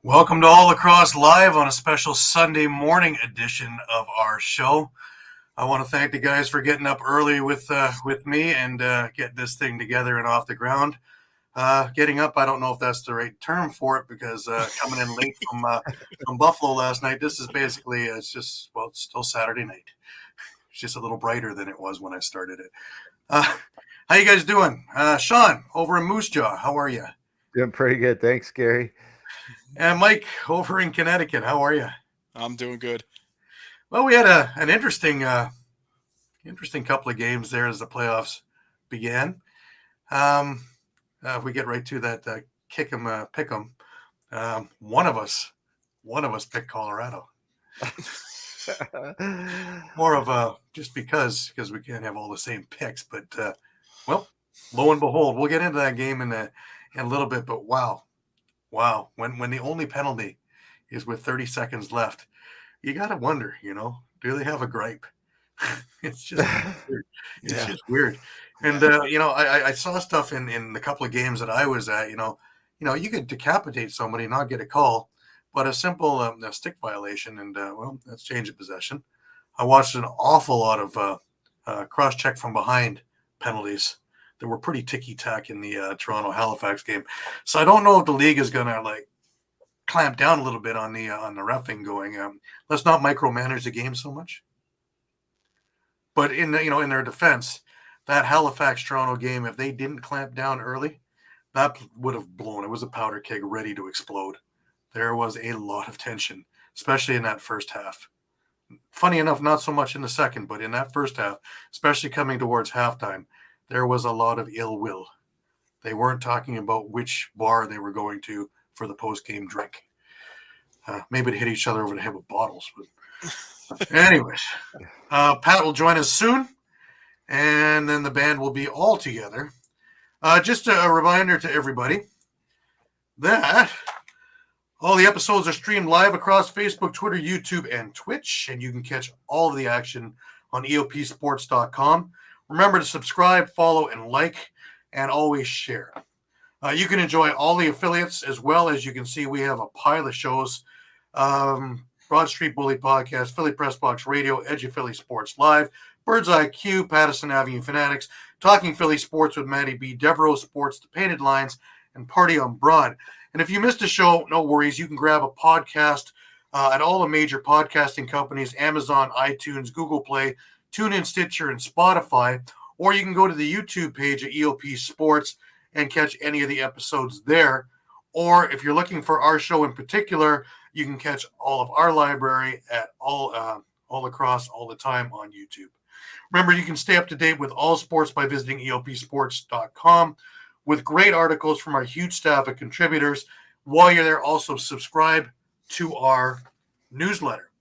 Welcome to All Lacrosse Live on a special Sunday morning edition of our show. I want to thank the guys for getting up early with me and getting this thing together and off the ground. Getting up, I don't know if that's the right term for it because coming in late from Buffalo last night. This is basically it's still Saturday night. It's just a little brighter than it was when I started it. How you guys doing? Shawn over in Moose Jaw, how are you? Doing pretty good. Thanks, Gary. And Mike over in Connecticut, how are you? I'm doing good. Well, we had an interesting couple of games there as the playoffs began. If we get right to that, kick 'em, pick 'em. One of us picked Colorado. More of just because we can't have all the same picks, but well, lo and behold, we'll get into that game in a little bit. But wow, when the only penalty is with 30 seconds left, you got to wonder, do they have a gripe? It's just weird. It's just weird. And I saw stuff in the couple of games that I was at. You could decapitate somebody, not get a call, but a simple stick violation, and that's change of possession. I watched an awful lot of cross check from behind penalties that were pretty ticky-tack in the Toronto Halifax game. So I don't know if the league is going to clamp down a little bit on the reffing, going let's not micromanage the game so much. But in their defense, that Halifax Toronto game, if they didn't clamp down early, that would have blown. It was a powder keg ready to explode. There was a lot of tension, especially in that first half. Funny enough, not so much in the second, but in that first half, especially coming towards halftime, there was a lot of ill will. They weren't talking about which bar they were going to for the post-game drink. Maybe to hit each other over the head with bottles. But anyways, Pat will join us soon, and then the band will be all together. Just a reminder to everybody that all the episodes are streamed live across Facebook, Twitter, YouTube, and Twitch, and you can catch all of the action on EOPsports.com. Remember to subscribe, follow, and like, and always share. You can enjoy all the affiliates as well. As you can see, we have a pile of shows. Broad Street Bully Podcast, Philly Press Box Radio, Edge of Philly Sports Live, Bird's Eye Q, Patterson Avenue Fanatics, Talking Philly Sports with Matty B, Devereaux Sports, The Painted Lines, and Party on Broad. And if you missed a show, no worries. You can grab a podcast at all the major podcasting companies, Amazon, iTunes, Google Play, TuneIn, Stitcher, and Spotify. Or you can go to the YouTube page at EOP Sports and catch any of the episodes there. Or if you're looking for our show in particular, you can catch all of our library at all Lacrosse All The Time on YouTube. Remember, you can stay up to date with all sports by visiting EOPsports.com with great articles from our huge staff of contributors. While you're there, also subscribe to our newsletter.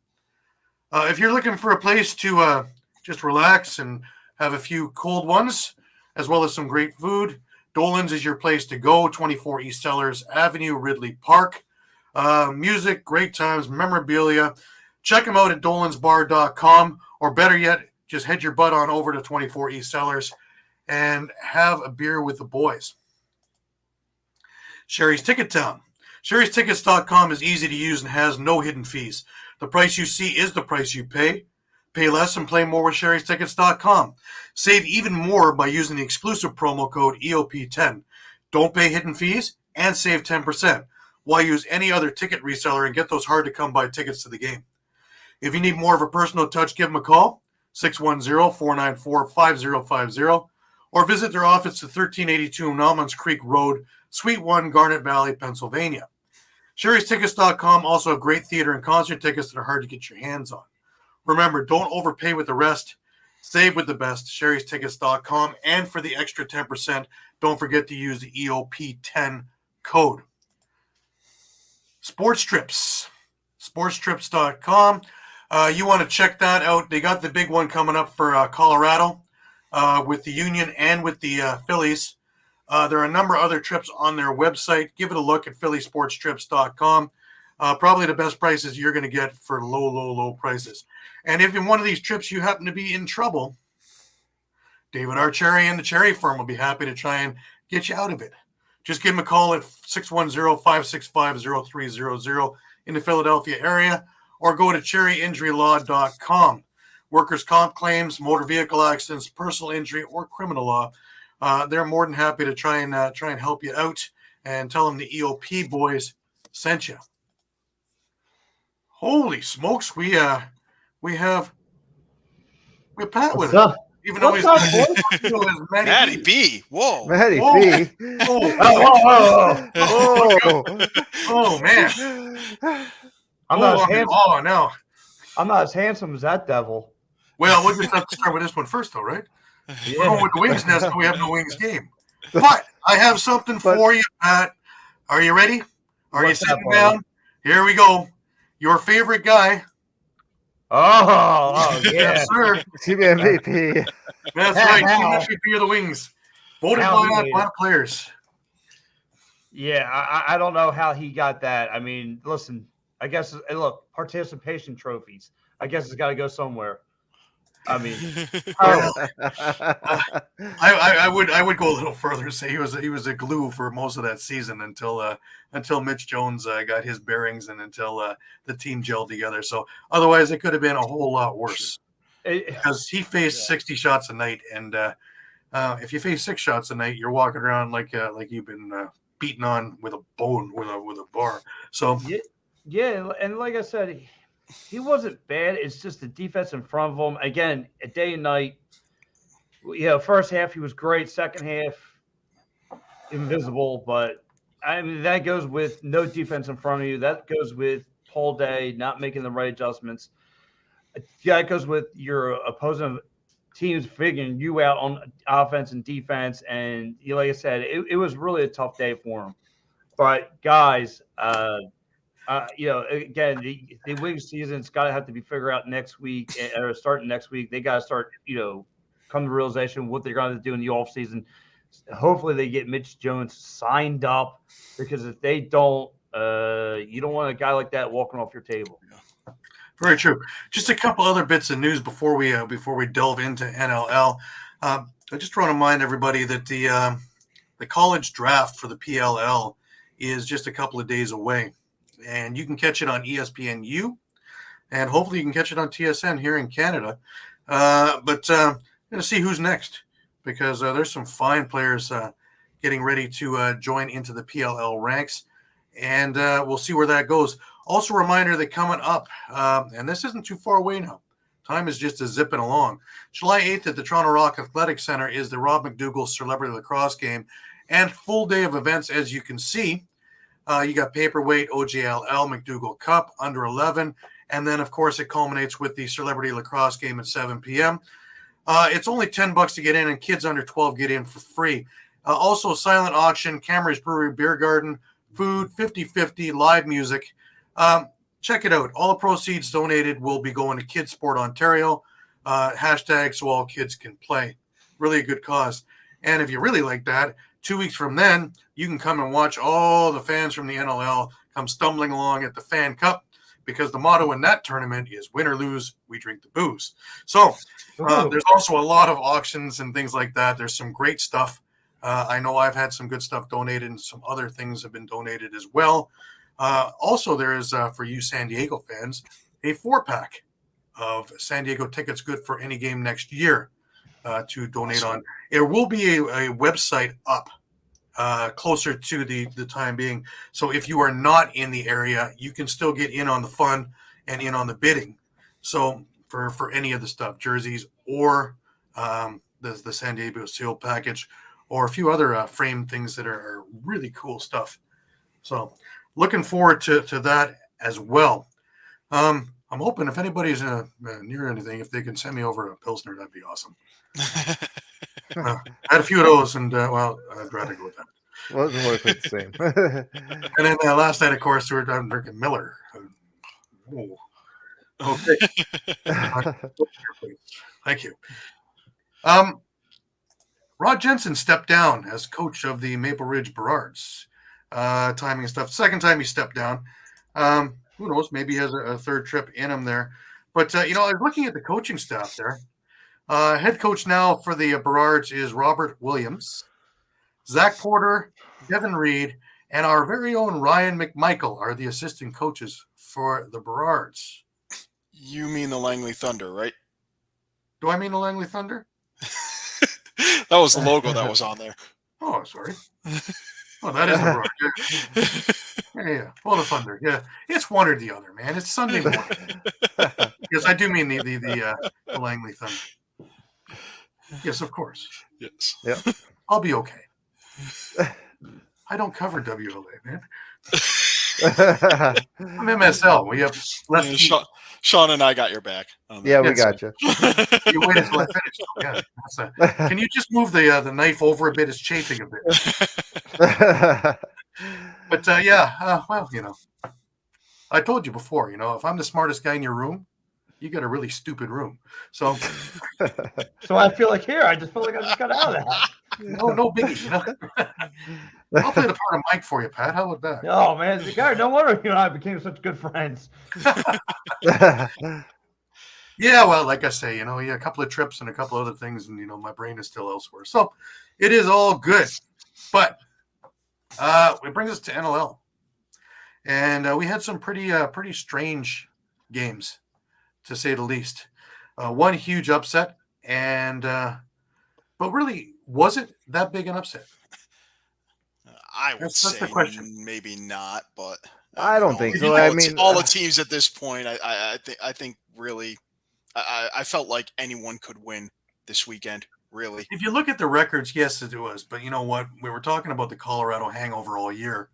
If you're looking for a place to just relax and have a few cold ones, as well as some great food, Dolan's is your place to go. 24 East Sellers Avenue, Ridley Park. Music, great times, memorabilia. Check them out at dolansbar.com, or better yet, just head your butt on over to 24 East Sellers and have a beer with the boys. Sherry's Ticket Town. Sherry'sTickets.com is easy to use and has no hidden fees. The price you see is the price you pay. Pay less and play more with Sherry'sTickets.com. Save even more by using the exclusive promo code EOP10. Don't pay hidden fees and save 10%. Why use any other ticket reseller and get those hard-to-come-by tickets to the game? If you need more of a personal touch, give them a call, 610-494-5050, or visit their office at 1382 Nauman's Creek Road, Suite 1, Garnet Valley, Pennsylvania. Sherry'sTickets.com also have great theater and concert tickets that are hard to get your hands on. Remember, don't overpay with the rest. Save with the best, Sherry'sTickets.com. And for the extra 10%, don't forget to use the EOP10 code. Sports Trips, SportsTrips.com. You want to check that out. They got the big one coming up for Colorado with the Union and with the Phillies. There are a number of other trips on their website. Give it a look at PhillySportsTrips.com. Probably the best prices you're going to get for low prices. And if in one of these trips you happen to be in trouble, David R. Cherry and the Cherry Firm will be happy to try and get you out of it. just give them a call at 610-565-0300 in the Philadelphia area, or go to cherryinjurylaw.com. Workers' comp claims, motor vehicle accidents, personal injury, or criminal law. They're more than happy to try and help you out, and tell them the EOP boys sent you. Holy smokes, we have Pat with us. Even though he's Matty B. Whoa. Matty Whoa. B. Oh man. I'm not as handsome. Oh no. I'm not as handsome as that devil. Well, we'll just have to start with this one first, though, right? We're going with the Wings nest, but we have no Wings game. But I have something for you, Pat. Are you ready? Are you sitting down? Here we go. Your favorite guy. Oh yeah, Yes, sir. Team MVP. That's right. Team MVP of the Wings. Voted by a lot of players. Yeah, I don't know how he got that. I mean, listen, I guess look, participation trophies. I guess it's got to go somewhere. I mean, I would go a little further and say he was a glue for most of that season until Mitch Jones got his bearings and until the team gelled together. So otherwise, it could have been a whole lot worse because he faced 60 shots a night, and if you face 6 shots a night, you're walking around like you've been beaten on with a bone with a bar. So yeah, and like I said. He wasn't bad. It's just the defense in front of him. Again, a day and night. First half he was great. Second half, invisible. But I mean that goes with no defense in front of you. That goes with whole day not making the right adjustments. Yeah, it goes with your opposing teams figuring you out on offense and defense. And like I said, it was really a tough day for him. But guys, again, the Wings season's got to have to be figured out next week or starting next week. They got to start, come to realization what they're going to do in the offseason. Hopefully they get Mitch Jones signed up, because if they don't, you don't want a guy like that walking off your table. Very true. Just a couple other bits of news before we delve into NLL. I just want to remind everybody that the college draft for the PLL is just a couple of days away. And you can catch it on ESPNU, and hopefully you can catch it on TSN here in Canada. But I'm going to see who's next, because there's some fine players getting ready to join into the PLL ranks, and we'll see where that goes. Also, a reminder that coming up, and this isn't too far away now. Time is just zipping along. July 8th at the Toronto Rock Athletic Center is the Rob McDougall Celebrity Lacrosse game, and full day of events, as you can see. You got paperweight, OJLL, McDougall Cup, under 11. And then, of course, it culminates with the Celebrity Lacrosse game at 7 p.m. It's only $10 to get in, and kids under 12 get in for free. Also, silent auction, Camry's Brewery Beer Garden, food, 50-50, live music. Check it out. All the proceeds donated will be going to Kids Sport Ontario. Hashtag so all kids can play. Really a good cause. And if you really like that, 2 weeks from then, you can come and watch all the fans from the NLL come stumbling along at the Fan Cup, because the motto in that tournament is win or lose, we drink the booze. So there's also a lot of auctions and things like that. There's some great stuff. I know I've had some good stuff donated, and some other things have been donated as well. Also, there is, for you San Diego fans, a 4-pack of San Diego tickets good for any game next year. To donate on. There will be a website up closer to the time being. So if you are not in the area, you can still get in on the fun and in on the bidding. So for any of the stuff, jerseys or the San Diego Seal package, or a few other frame things that are really cool stuff. So looking forward to that as well. I'm hoping if anybody's near anything, if they can send me over a Pilsner, that'd be awesome. I had a few of those, and I'd rather go with that. Wasn't worth it the same. And then last night, of course, I'm drinking Miller. Oh. Okay. Thank you. Rod Jensen stepped down as coach of the Maple Ridge Burrards. Timing and stuff. Second time he stepped down. Who knows? Maybe he has a third trip in him there. But, I was looking at the coaching staff there. Head coach now for the Burrards is Robert Williams. Zach Porter, Devin Reed, and our very own Ryan McMichael are the assistant coaches for the Berards. You mean the Langley Thunder, right? Do I mean the Langley Thunder? That was the logo that was on there. Oh, sorry. Oh, that is the Berards. Yeah. Oh, the Thunder. Yeah, it's one or the other, man. It's Sunday morning. Yes, I do mean the Langley Thunder. Yes, of course. Yes. Yep. I'll be okay. I don't cover WLA, man. I'm MSL. We have less. Yeah, Shawn and I got your back. Yeah, we got you. You wait until I finish. Yeah. Can you just move the knife over a bit? It's chafing a bit. But well, I told you before. If I'm the smartest guy in your room, you got a really stupid room. So I feel like I just feel like I just got out of that. no biggie. I'll play the part of Mike for you, Pat. How about that? Oh man, no wonder you and I became such good friends. Yeah, well, like I say, a couple of trips and a couple other things, and my brain is still elsewhere. So it is all good. But it brings us to NLL, and we had some pretty strange games, to say the least. One huge upset, and but really, was it that big an upset? I would That's say the question. maybe not, but I don't think so. All, I mean, all the teams at this point, I think really, I felt like anyone could win this weekend. Really, If you look at the records, yes, it was. But you know what? We were talking about the Colorado hangover all year,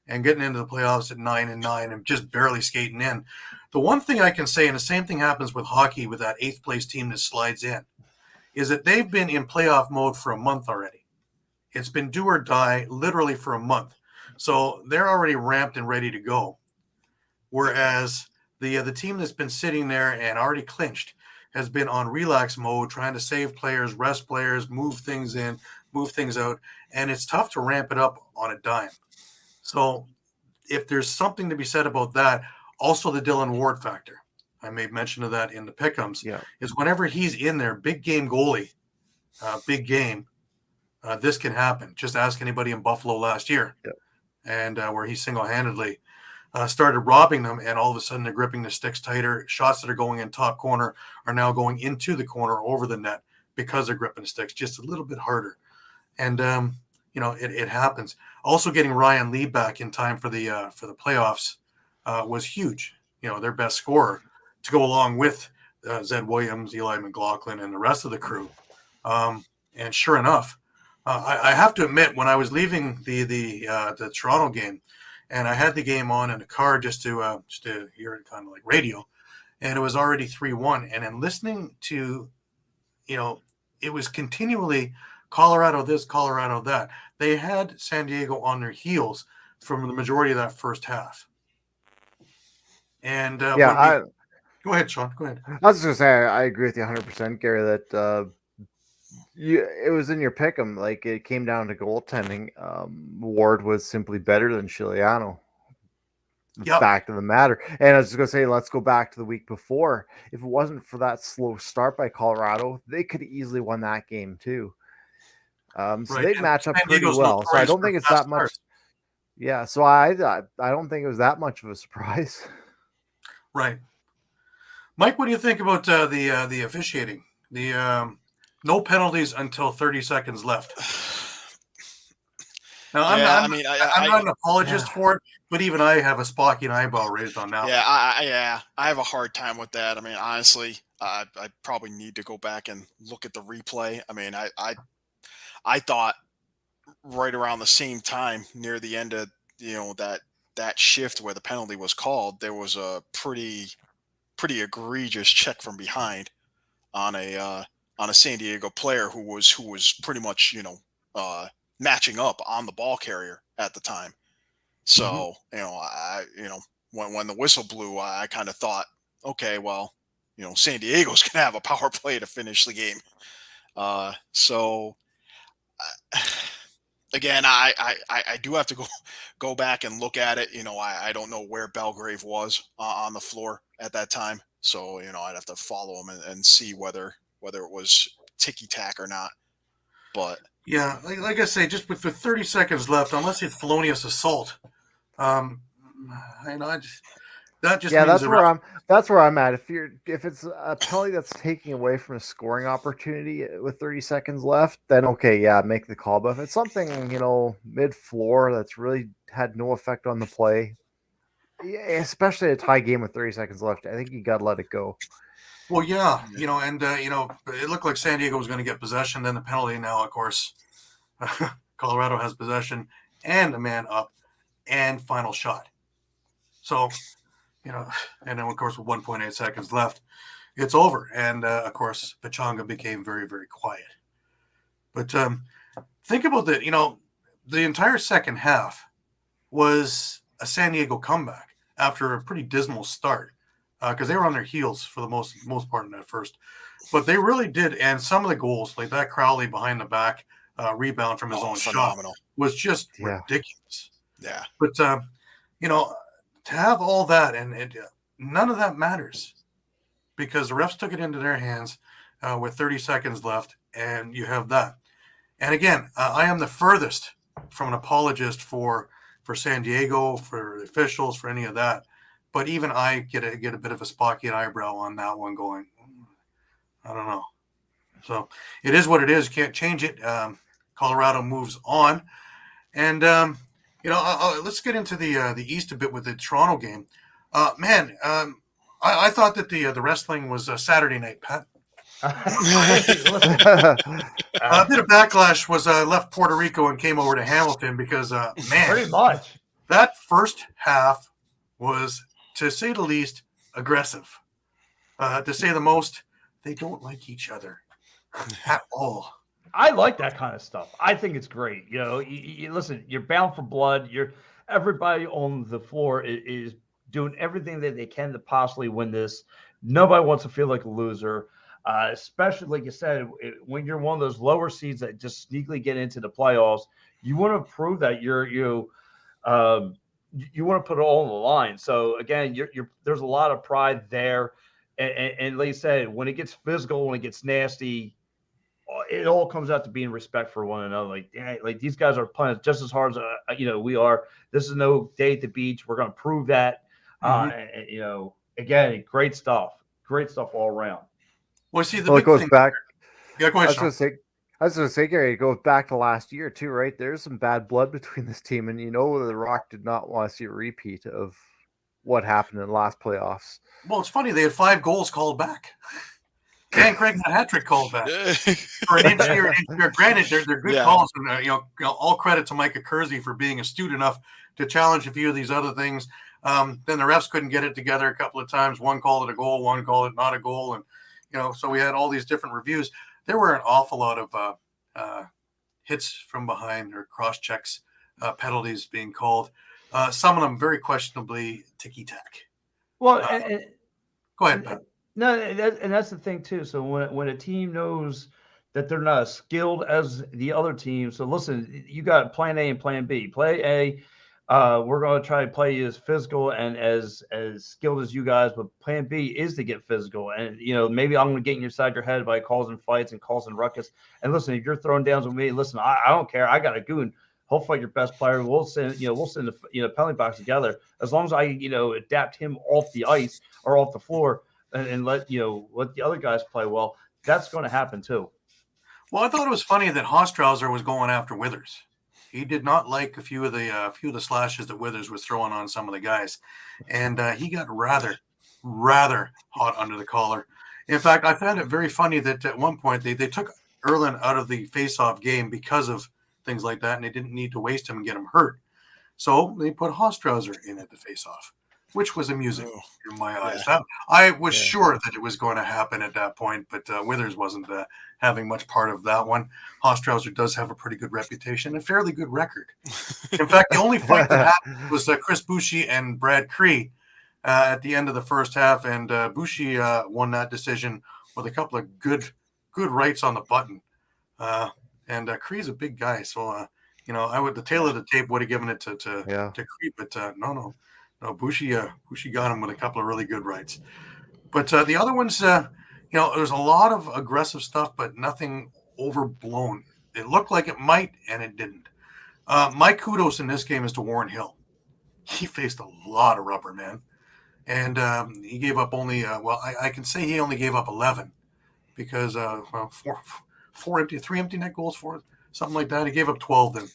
and getting into the playoffs at 9-9 and just barely skating in. The one thing I can say, and the same thing happens with hockey with that 8th place team that slides in, is that they've been in playoff mode for a month already. It's been do or die literally for a month. So they're already ramped and ready to go. Whereas the team that's been sitting there and already clinched has been on relax mode, trying to save players, rest players, move things in, move things out. And it's tough to ramp it up on a dime. So if there's something to be said about that, also the Dylan Ward factor, I made mention of that in the pick'ems, is whenever he's in there, big game goalie, big game, this can happen. Just ask anybody in Buffalo last year, and where he single-handedly started robbing them, and all of a sudden they're gripping the sticks tighter. Shots that are going in top corner are now going into the corner over the net because they're gripping the sticks just a little bit harder. And it happens. Also, getting Ryan Lee back in time for the playoffs was huge. Their best scorer to go along with Zed Williams, Eli McLaughlin, and the rest of the crew. And sure enough, I have to admit, when I was leaving the Toronto game, and I had the game on in the car just to hear it kind of like radio, and it was already 3-1. And then listening to, it was continually Colorado this, Colorado that. They had San Diego on their heels from the majority of that first half. And go ahead, Shawn. Go ahead. I was just going to say, I agree with you 100%, Gary, that it was in your pick'em. Like, it came down to goaltending. Ward was simply better than Chiliano. Fact of the matter. And I was just going to say, let's go back to the week before. If it wasn't for that slow start by Colorado, they could have easily won that game too. So they match up pretty well. So I don't think it's that much. Yeah. So I don't think it was that much of a surprise. Right. Mike, what do you think about the officiating? The no penalties until 30 seconds left. Now, I'm not an apologist for it, but even I have a Spockian eyebrow raised on that. Yeah, I have a hard time with that. I mean, honestly, I probably need to go back and look at the replay. I mean, I thought right around the same time near the end of that shift where the penalty was called, there was a pretty egregious check from behind on a San Diego player who was pretty much matching up on the ball carrier at the time. So when the whistle blew, I kind of thought, okay, well, San Diego's gonna have a power play to finish the game. Again, I do have to go back and look at it. I don't know where Belgrave was on the floor at that time, so I'd have to follow him and see whether it was ticky tack or not. But Yeah, like I say, just with 30 seconds left, unless it's felonious assault, um, that just Yeah, means the ref. that's where I'm at. If it's a penalty that's taking away from a scoring opportunity with 30 seconds left, then okay, yeah, make the call. But if it's something, mid floor that's really had no effect on the play, yeah, especially a tie game with 30 seconds left, I think you got to let it go. Well, yeah, and it looked like San Diego was going to get possession. Then the penalty. Now, of course, Colorado has possession and a man up and final shot. So, and then of course with 1.8 seconds left, it's over. And of course, Pachanga became very, very quiet. But think about that. The entire second half was a San Diego comeback after a pretty dismal start because they were on their heels for the most part in that first. But they really did, and some of the goals, like that Crowley behind the back rebound from his own phenomenal shot, was just ridiculous. Yeah. But to have all that and none of that matters because the refs took it into their hands with 30 seconds left, and you have that. And again, I am the furthest from an apologist for San Diego, for the officials, for any of that. But even I get a bit of a Spockian eyebrow on that one going, I don't know. So it is what it is. Can't change it. Colorado moves on. And, let's get into the East a bit with the Toronto game. I thought that the wrestling was Saturday night, Pat. Listen, A bit of backlash was left Puerto Rico and came over to Hamilton because, pretty much. that first half was, to say the least, aggressive. To say the most, they don't like each other at all. I like that kind of stuff. I think it's great. You listen, you're bound for blood. Everybody on the floor is doing everything that they can to possibly win this. Nobody wants to feel like a loser, especially like you said, when you're one of those lower seeds that just sneakily get into the playoffs. You want to prove that you want to put it all on the line. So again, there's a lot of pride there, and like you said, when it gets physical, when it gets nasty, it all comes out to being respect for one another. Like these guys are playing just as hard as we are. This is no day at the beach. We're going to prove that. Again, great stuff all around. Well, see, the Well, it big goes thing. back. Yeah, go I ahead, was Sean. going to say, Gary, it goes back to last year too, right? There's some bad blood between this team, and the Rock did not want to see a repeat of what happened in the last playoffs. Well, it's funny. They had 5 goals called back. Dan Craig got a hat trick called back for an inch here, an inch there. Granted, they're good calls, and all credit to Micah Kersey for being astute enough to challenge a few of these other things. Then the refs couldn't get it together a couple of times. One called it a goal, one called it not a goal, and so we had all these different reviews. There were an awful lot of hits from behind or cross checks, penalties being called. Some of them very questionably ticky tack. Well, go ahead, Pat. No, and that's the thing too. So when a team knows that they're not as skilled as the other team, so listen, you got plan A and plan B. Play A, we're going to try to play you as physical and as skilled as you guys, but plan B is to get physical. And maybe I'm going to get inside your head by causing fights and causing ruckus. And listen, if you're throwing downs with me, listen, I don't care. I got a goon. He'll fight your best player. We'll send the penalty box together as long as I adapt him off the ice or off the floor. And let the other guys play well. That's going to happen too. Well, I thought it was funny that Hostrauser was going after Withers. He did not like a few of the slashes that Withers was throwing on some of the guys, and he got rather hot under the collar. In fact, I found it very funny that at one point they took Erlin out of the face-off game because of things like that, and they didn't need to waste him and get him hurt. So they put Hostrauser in at the face-off, which was amusing in my eyes. I was sure that it was going to happen at that point, but Withers wasn't having much part of that one. Hostrauser does have a pretty good reputation and fairly good record. In fact, the only fight that happened was Chris Boucher and Brad Cree at the end of the first half, and Boucher won that decision with a couple of good rights on the button. And Cree's a big guy, so the tail of the tape would have given it to Cree, but no. No, Boucher got him with a couple of really good rights. But the other ones, there's a lot of aggressive stuff, but nothing overblown. It looked like it might, and it didn't. My kudos in this game is to Warren Hill. He faced a lot of rubber, man. And he gave up only, I can say he only gave up 11 because three empty net goals, something like that. He gave up 12 then.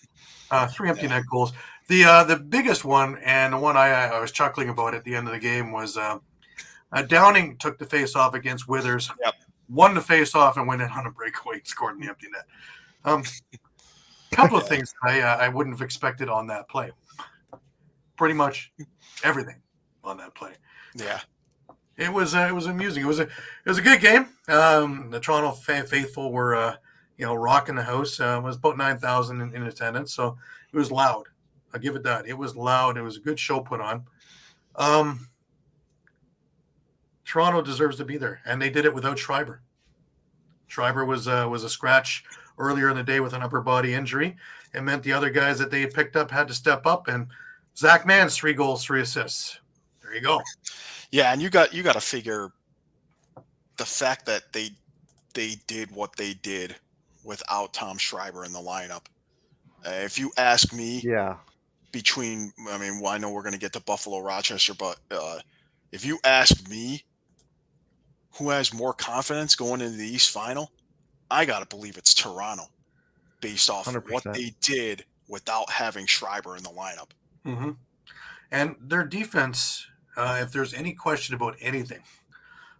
Three empty net goals. The biggest one, and the one I was chuckling about at the end of the game was Downing took the face off against Withers, won the face off, and went in on a breakaway and scored in the empty net. A couple of things I wouldn't have expected on that play. Pretty much everything on that play. Yeah, it was amusing. It was a good game. The Toronto faithful were rocking the house. It was about 9,000 in attendance, so it was loud. I'll give it that. It was loud. It was a good show put on. Toronto deserves to be there, and they did it without Schreiber. Schreiber was a scratch earlier in the day with an upper body injury. It meant the other guys that they had picked up had to step up, and Zach Mann's 3 goals, 3 assists. There you go. Yeah, and you got to figure the fact that they did what they did without Tom Schreiber in the lineup. If you ask me, I know we're going to get to Buffalo Rochester, but if you ask me who has more confidence going into the East Final, I got to believe it's Toronto based off 100%. what they did without having Schreiber in the lineup. Mm-hmm. And their defense, if there's any question about anything,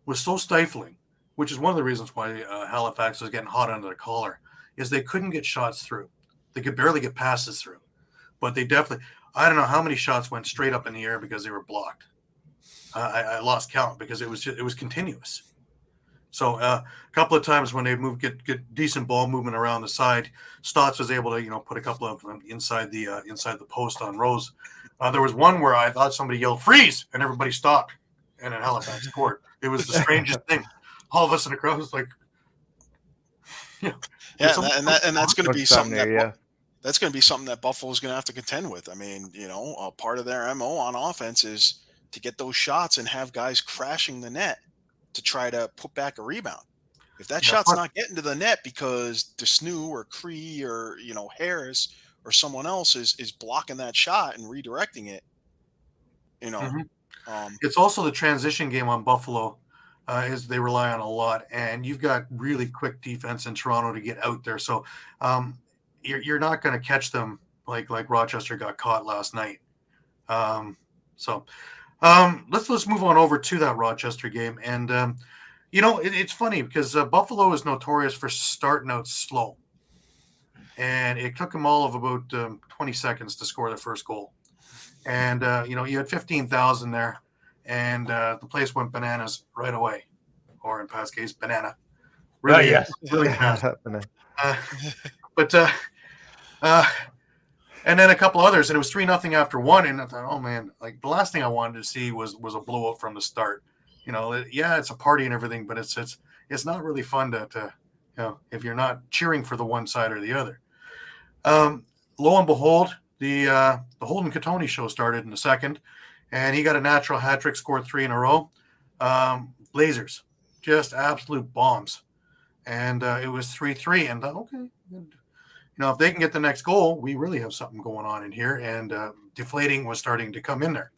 was so stifling, which is one of the reasons why Halifax was getting hot under the collar, is they couldn't get shots through. They could barely get passes through. But they definitely, I don't know how many shots went straight up in the air because they were blocked. I lost count because it was continuous. So a couple of times when they get decent ball movement around the side, Stotts was able to put a couple of them inside the post on Rose. There was one where I thought somebody yelled "freeze" and everybody stopped, and then Halifax scored. It was the strangest thing. All of us in the crowd was like, and that's going to be something that's going to be something that Buffalo's going to have to contend with. I mean, part of their MO on offense is to get those shots and have guys crashing the net to try to put back a rebound. If that shot's not getting to the net because Desnu or Cree or Harris or someone else is blocking that shot and redirecting it, it's also the transition game on Buffalo. Is they rely on a lot, and you've got really quick defense in Toronto to get out there. So you're not going to catch them like Rochester got caught last night. Let's move on over to that Rochester game. And, it's funny because Buffalo is notorious for starting out slow. And it took them all of about 20 seconds to score their first goal. And, you had 15,000 there, and the place went bananas right away. Or in past case, banana. Really, really fast. And then a couple others, and it was 3-0 after one. And I thought, oh man, like the last thing I wanted to see was a blowout from the start. It's a party and everything, but it's not really fun to if you're not cheering for the one side or the other. Lo and behold, the Holden Catoni show started in the second, and he got a natural hat trick, scored 3 in a row. Blazers, just absolute bombs, and it was 3-3. And okay. If they can get the next goal, we really have something going on in here. And deflating was starting to come in there.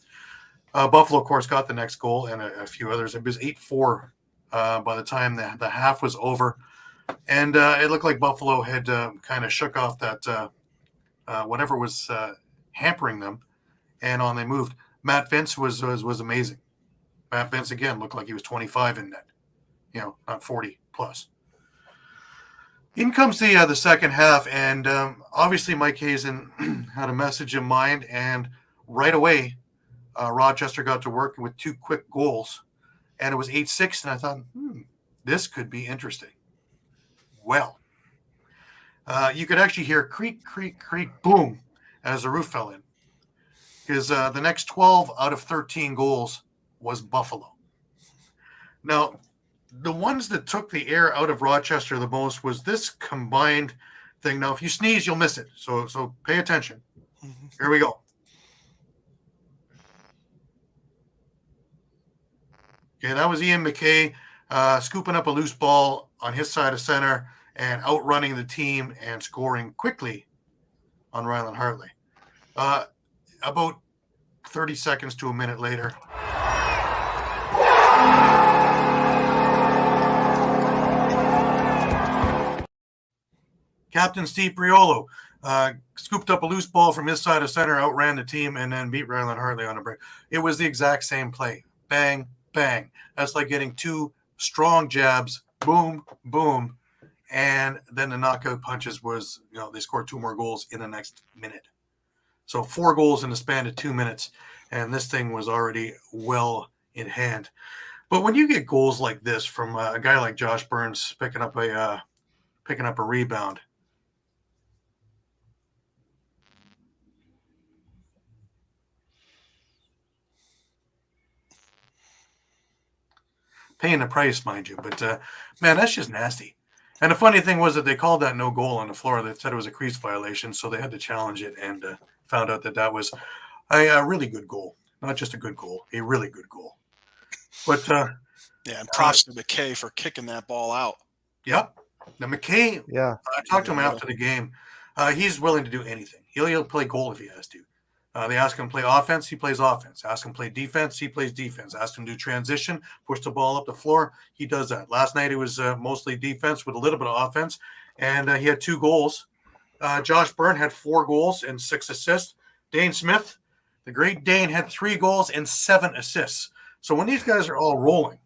Buffalo, of course, got the next goal and a few others. It was 8-4 by the time the half was over. And it looked like Buffalo had kind of shook off that whatever was hampering them, and on they moved. Matt Vince was amazing. Matt Vince, again, looked like he was 25 in net, not 40 plus. In comes the second half, and obviously Mike Hazen had a message in mind, and right away Rochester got to work with 2 quick goals, and it was 8-6, and I thought, this could be interesting. Well, you could actually hear creak, creak, creak, boom, as the roof fell in, because the next 12 out of 13 goals was Buffalo. Now, the ones that took the air out of Rochester the most was this combined thing. Now, if you sneeze, you'll miss it. So pay attention. Here we go. Okay, that was Ian McKay scooping up a loose ball on his side of center and outrunning the team and scoring quickly on Ryland Hartley. About 30 seconds to a minute later, Captain Steve Priolo scooped up a loose ball from his side of center, outran the team, and then beat Ryland Hartley on a break. It was the exact same play. Bang, bang. That's like getting two strong jabs. Boom, boom. And then the knockout punches was, they scored 2 more goals in the next minute. So 4 goals in the span of 2 minutes, and this thing was already well in hand. But when you get goals like this from a guy like Josh Burns picking up a rebound, paying the price, mind you, but man, that's just nasty. And the funny thing was that they called that no goal on the floor. They said it was a crease violation, so they had to challenge it, and found out that was a really good goal. Not just a good goal, a really good goal. But and props to McKay for kicking that ball out. Yep. Now McKay, I talked to him after the game. He's willing to do anything. He'll play goal if he has to. They ask him to play offense, he plays offense. Ask him to play defense, he plays defense. Ask him to do transition, push the ball up the floor, he does that. Last night it was mostly defense with a little bit of offense, and he had 2 goals. Josh Byrne had 4 goals and 6 assists. Dane Smith, the great Dane, had 3 goals and 7 assists. So when these guys are all rolling,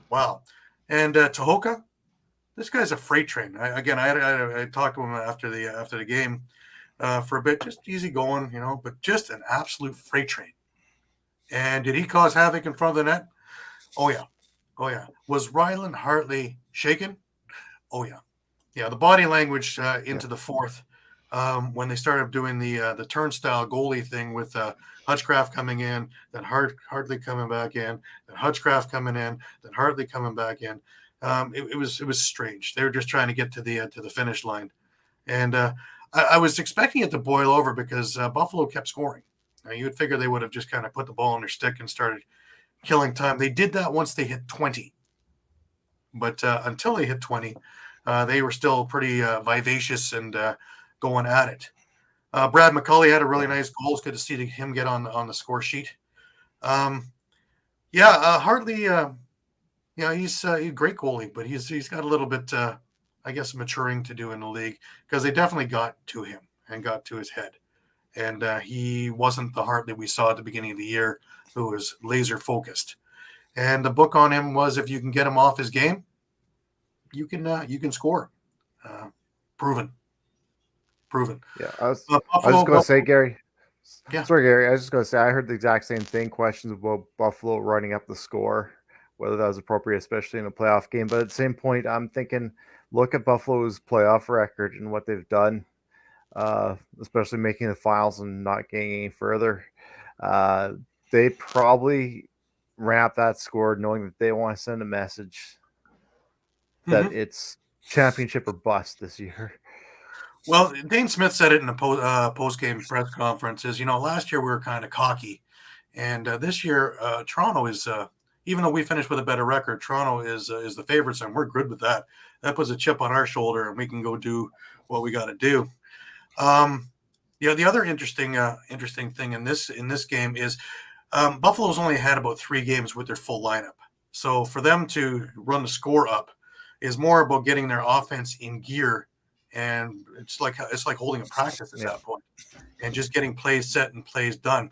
wow. And Tehoka, this guy's a freight train. I talked to him after the game for a bit, just easy going, but just an absolute freight train. And did he cause havoc in front of the net? Oh yeah. Was Ryland Hartley shaken? Oh yeah. Yeah, the body language into the fourth, when they started doing the turnstile goalie thing with Hutchcraft coming in, then Hartley coming back in, then Hutchcraft coming in, then Hartley coming back in. It was strange. They were just trying to get to the finish line, and I was expecting it to boil over because Buffalo kept scoring. Now, you would figure they would have just kind of put the ball on their stick and started killing time. They did that once they hit 20, but until they hit 20. They were still pretty vivacious and going at it. Brad McCulley had a really nice goal. It's good to see him get on the score sheet. Hartley, he's a great goalie, but he's got a little bit, maturing to do in the league, because they definitely got to him and got to his head. And he wasn't the Hartley we saw at the beginning of the year, who was laser focused. And the book on him was, if you can get him off his game, you can score. Proven. Yeah, I was just going to say, Gary. Yeah. Sorry, Gary. I was just going to say, I heard the exact same thing. Questions about Buffalo running up the score, whether that was appropriate, especially in a playoff game. But at the same point, I'm thinking, look at Buffalo's playoff record and what they've done, especially making the finals and not getting any further. They probably ran up that score knowing that they want to send a message that it's championship or bust this year. Well, Dane Smith said it in a post-game press conference. Last year we were kind of cocky, and this year Toronto is, even though we finished with a better record, Toronto is the favorites, and we're good with that. That puts a chip on our shoulder, and we can go do what we got to do. The other interesting thing in this game is Buffalo's only had about 3 games with their full lineup, so for them to run the score up is more about getting their offense in gear, and it's like holding a practice at that point, and just getting plays set and plays done.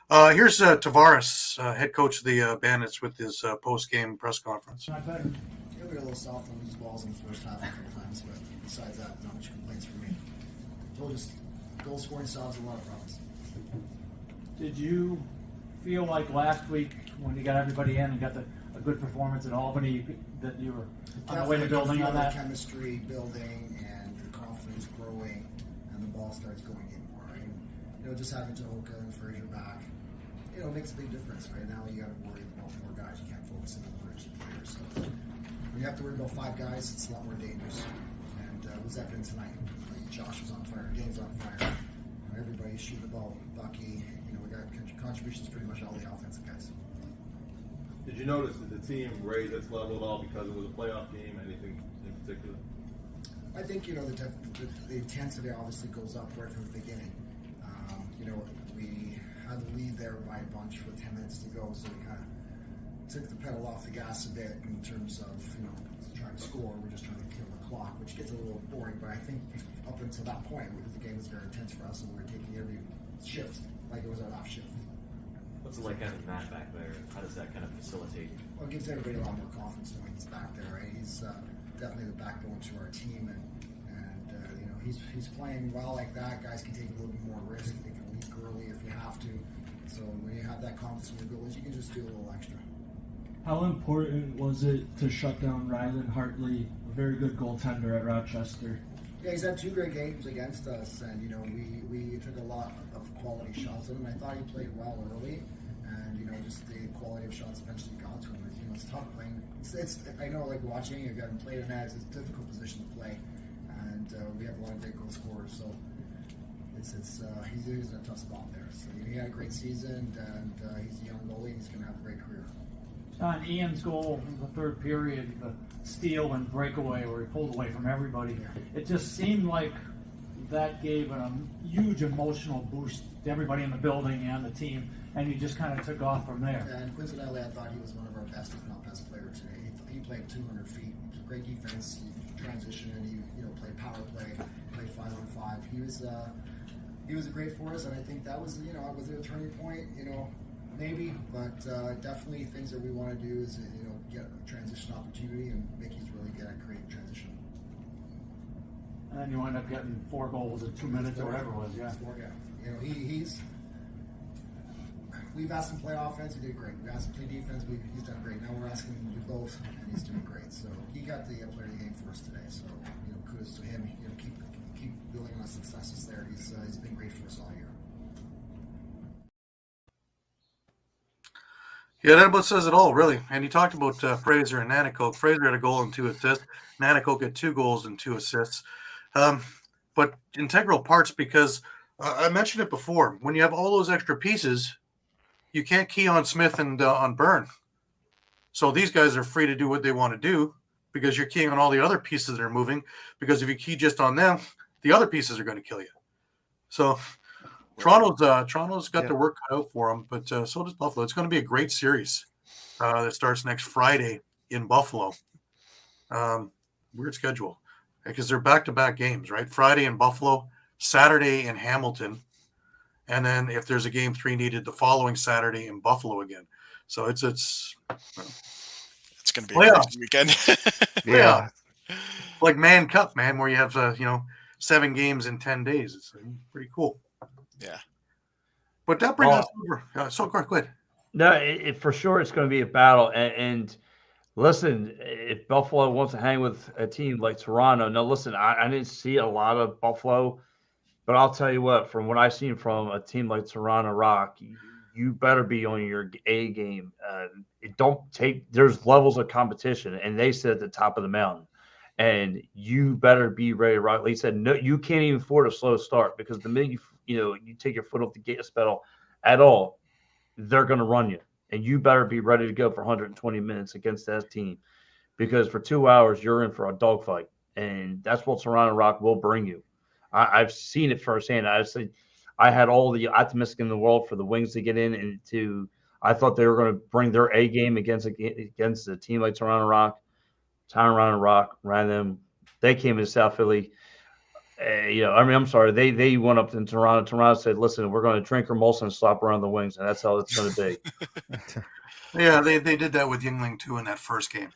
Here's Tavares, head coach of the Bandits, with his post-game press conference. Not better. You'll be a little soft on these balls in the first half a couple times, but besides that, not much complaints for me. Told us goal scoring solves a lot of problems. Did you feel like last week when you got everybody in and got a good performance in Albany that you were on the way to building on that? Chemistry building and your confidence growing, and the ball starts going in more. Right? Just having Tehoka and Fraser back, makes a big difference. Right now, you got to worry about more guys. You can't focus on one or 2 players. So when you have to worry about 5 guys, it's a lot more dangerous. And was evident tonight. Josh was on fire. Dave's on fire. Everybody's shooting the ball. Bucky. We got contributions pretty much all the offensive guys. Did you notice that the team raised its level at all because it was a playoff game? Anything in particular? I think the intensity obviously goes up right from the beginning. We had the lead there by a bunch with 10 minutes to go, so we kind of took the pedal off the gas a bit in terms of trying to score. We're just trying to kill the clock, which gets a little boring. But I think up until that point, the game was very intense for us, and we were taking every shift like it was our last shift. What's it like having Matt back there? How does that kind of facilitate? Well, it gives everybody a lot more confidence knowing he's back there, right? He's definitely the backbone to our team, and he's playing well like that. Guys can take a little bit more risk. They can leak early if you have to. So when you have that confidence in your goals, you can just do a little extra. How important was it to shut down Rylan Hartley, a very good goaltender at Rochester? Yeah, he's had 2 great games against us, and we took a lot of quality shots at him. I thought he played well early, and just the quality of shots eventually got to him. It's tough playing. I know, like watching you got him play in that, it's a difficult position to play, and we have a lot of great goal scorers, so he's in a tough spot there. So he had a great season, and he's a young goalie. He's going to have a great career. On Ian's goal in the third period, the steal and breakaway where he pulled away from everybody, it just seemed like that gave a huge emotional boost to everybody in the building and the team, and he just kind of took off from there. And coincidentally, I thought he was one of our best, if not best, player today. He played 200 feet, great defense, he transitioned, and he played power play, played 5-on-5. He was great for us, and I think that was was it a turning point, maybe, but definitely things that we want to do is get a transition opportunity and make he's really good at creating transition. And then you end up getting 4 goals in 2 minutes or whatever it was, yeah. We've asked him to play offense, he did great. We asked him to play defense, he's done great. Now we're asking him to do both, and he's doing great. So he got the player of the game for us today. So kudos to him. Keep building on successes there. He's been great for us all year. Yeah, that about says it all, really. And you talked about Fraser and Nanticoke. Fraser had a goal and 2 assists. Nanticoke had 2 goals and 2 assists. But integral parts, because I mentioned it before, when you have all those extra pieces, you can't key on Smith and on Byrne. So these guys are free to do what they want to do because you're keying on all the other pieces that are moving, because if you key just on them, the other pieces are going to kill you. So Toronto's got their work cut out for them, but so does Buffalo. It's going to be a great series that starts next Friday in Buffalo. Weird schedule because they're back-to-back games, right? Friday in Buffalo, Saturday in Hamilton, and then if there's a game 3 needed, the following Saturday in Buffalo again. So it's going to be a crazy weekend. Yeah, like Man Cup, man, where you have 7 games in 10 days. It's pretty cool. Yeah, but that brings us over. So go ahead. No, for sure it's going to be a battle. And listen, if Buffalo wants to hang with a team like Toronto, now listen, I didn't see a lot of Buffalo, but I'll tell you what, from what I've seen from a team like Toronto Rock, you better be on your A game. There's levels of competition, and they sit at the top of the mountain. And you better be ready to rock. Like he said, no, you can't even afford a slow start, because the minute you take your foot off the gas pedal at all, they're going to run you. And you better be ready to go for 120 minutes against that team, because for 2 hours, you're in for a dogfight. And that's what Toronto Rock will bring you. I've seen it firsthand. I had all the optimistic in the world for the Wings to get in, and I thought they were going to bring their A game against a team like Toronto Rock. Toronto Rock ran them. They came into South Philly. I'm sorry. They went up to Toronto. Toronto said, "Listen, we're going to drink our Molson and slop around the Wings," and that's how it's going to be. Yeah, they did that with Yingling too in that first game.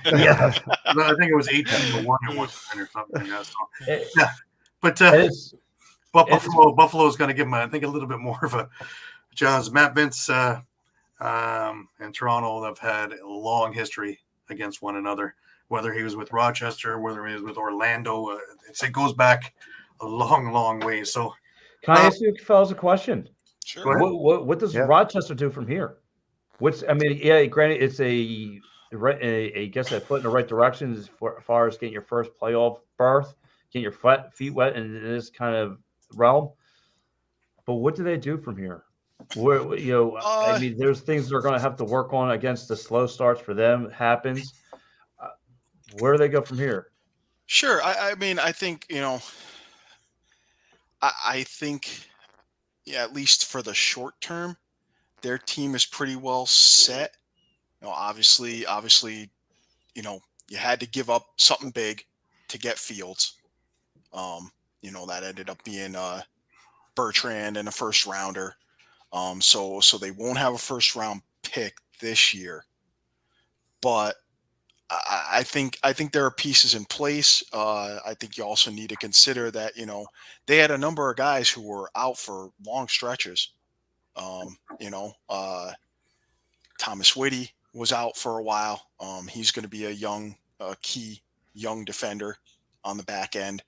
Yeah, I think it was 18-1 at one point or something like that. So, yeah, but Buffalo is going to give them, I think, a little bit more of a challenge. Matt Vince and Toronto have had a long history against one another, whether he was with Rochester, whether he was with Orlando. It goes back a long, long way. So, can I ask you fellas a question? sure. What does Rochester do from here? Granted, it's I guess a foot in the right direction as far as getting your first playoff berth, getting your feet wet in this kind of realm. But what do they do from here? There's things they're going to have to work on against the slow starts for them. Happens. Where do they go from here? Sure. I mean, I think, I think, yeah, at least for the short term, their team is pretty well set. Obviously, you had to give up something big to get Fields. Um, that ended up being Bertrand and a first rounder. So they won't have a first round pick this year, but I think there are pieces in place. I think you also need to consider that they had a number of guys who were out for long stretches. Um, you know, Thomas Whitty was out for a while. He's going to be a young, key young defender on the back end.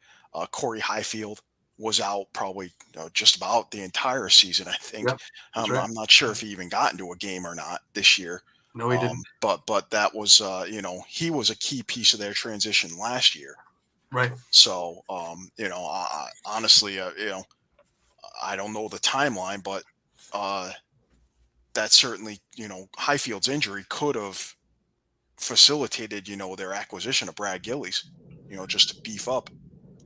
Corey Highfield was out probably just about the entire season. I think. Yep, that's right. I'm not sure if he even got into a game or not this year. No, he didn't. But that was he was a key piece of their transition last year. Right. So honestly, I don't know the timeline, but that certainly Highfield's injury could have facilitated their acquisition of Brad Gillies, just to beef up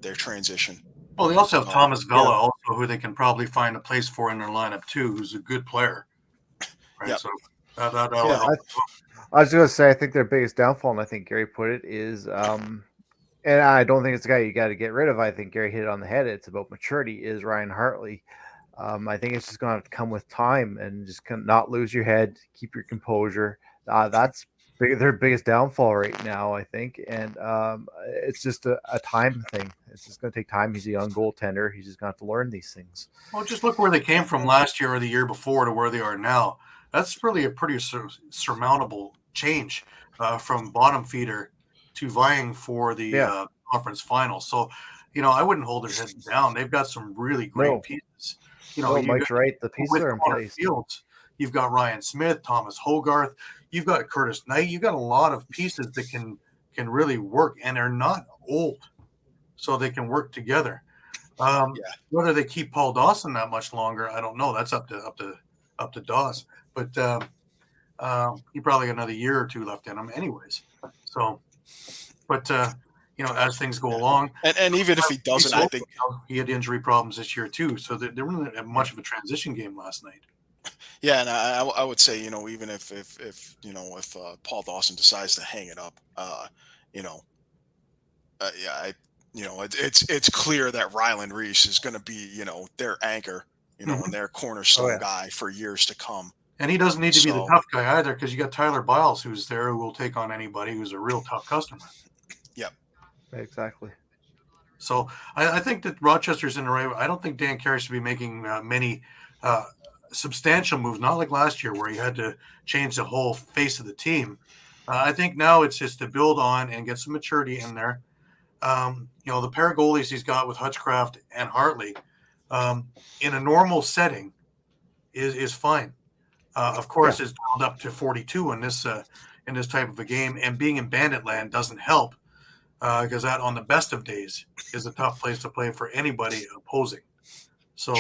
their transition. Well, they also have Thomas Vella, yeah. also, who they can probably find a place for in their lineup too, who's a good player. Right. Yep. So that'll Yeah, help. I was going to say, I think their biggest downfall, and I think Gary put it, is, and I don't think it's a guy you got to get rid of. I think Gary hit it on the head. It's about maturity, is Ryan Hartley. I think it's just going to come with time and just not lose your head, keep your composure. That's their biggest downfall right now, I think. And it's just a time thing. It's just going to take time. He's a young goaltender. He's just going to have to learn these things. Well, just look where they came from last year or the year before to where they are now. That's really a pretty surmountable change from bottom feeder to vying for the conference final. So, I wouldn't hold their heads down. They've got some really great pieces. Mike's right. The pieces are in place. Fields, you've got Ryan Smith, Thomas Hogarth, you've got Curtis Knight. You've got a lot of pieces that can really work, and they're not old, so they can work together. Whether they keep Paul Dawson that much longer, I don't know. That's up to Dawes. But he probably got another year or two left in him, anyways. So, but as things go along, and even if he doesn't, I think he had injury problems this year too. So there wasn't much of a transition game last night. Yeah, and I would say even if Paul Dawson decides to hang it up, it's clear that Ryland Reese is going to be their anchor, and their cornerstone guy for years to come. And he doesn't need to be the tough guy either, because you got Tyler Biles who's there, who will take on anybody who's a real tough customer. Yep. Exactly. So I think that Rochester's in the right. I don't think Dan Carey should be making many substantial moves, not like last year where he had to change the whole face of the team. I think now it's just to build on and get some maturity in there. The pair of goalies he's got with Hutchcraft and Hartley in a normal setting is fine. Of course, it's dialed up to 42 in this type of a game, and being in Bandit Land doesn't help because that on the best of days is a tough place to play for anybody opposing. So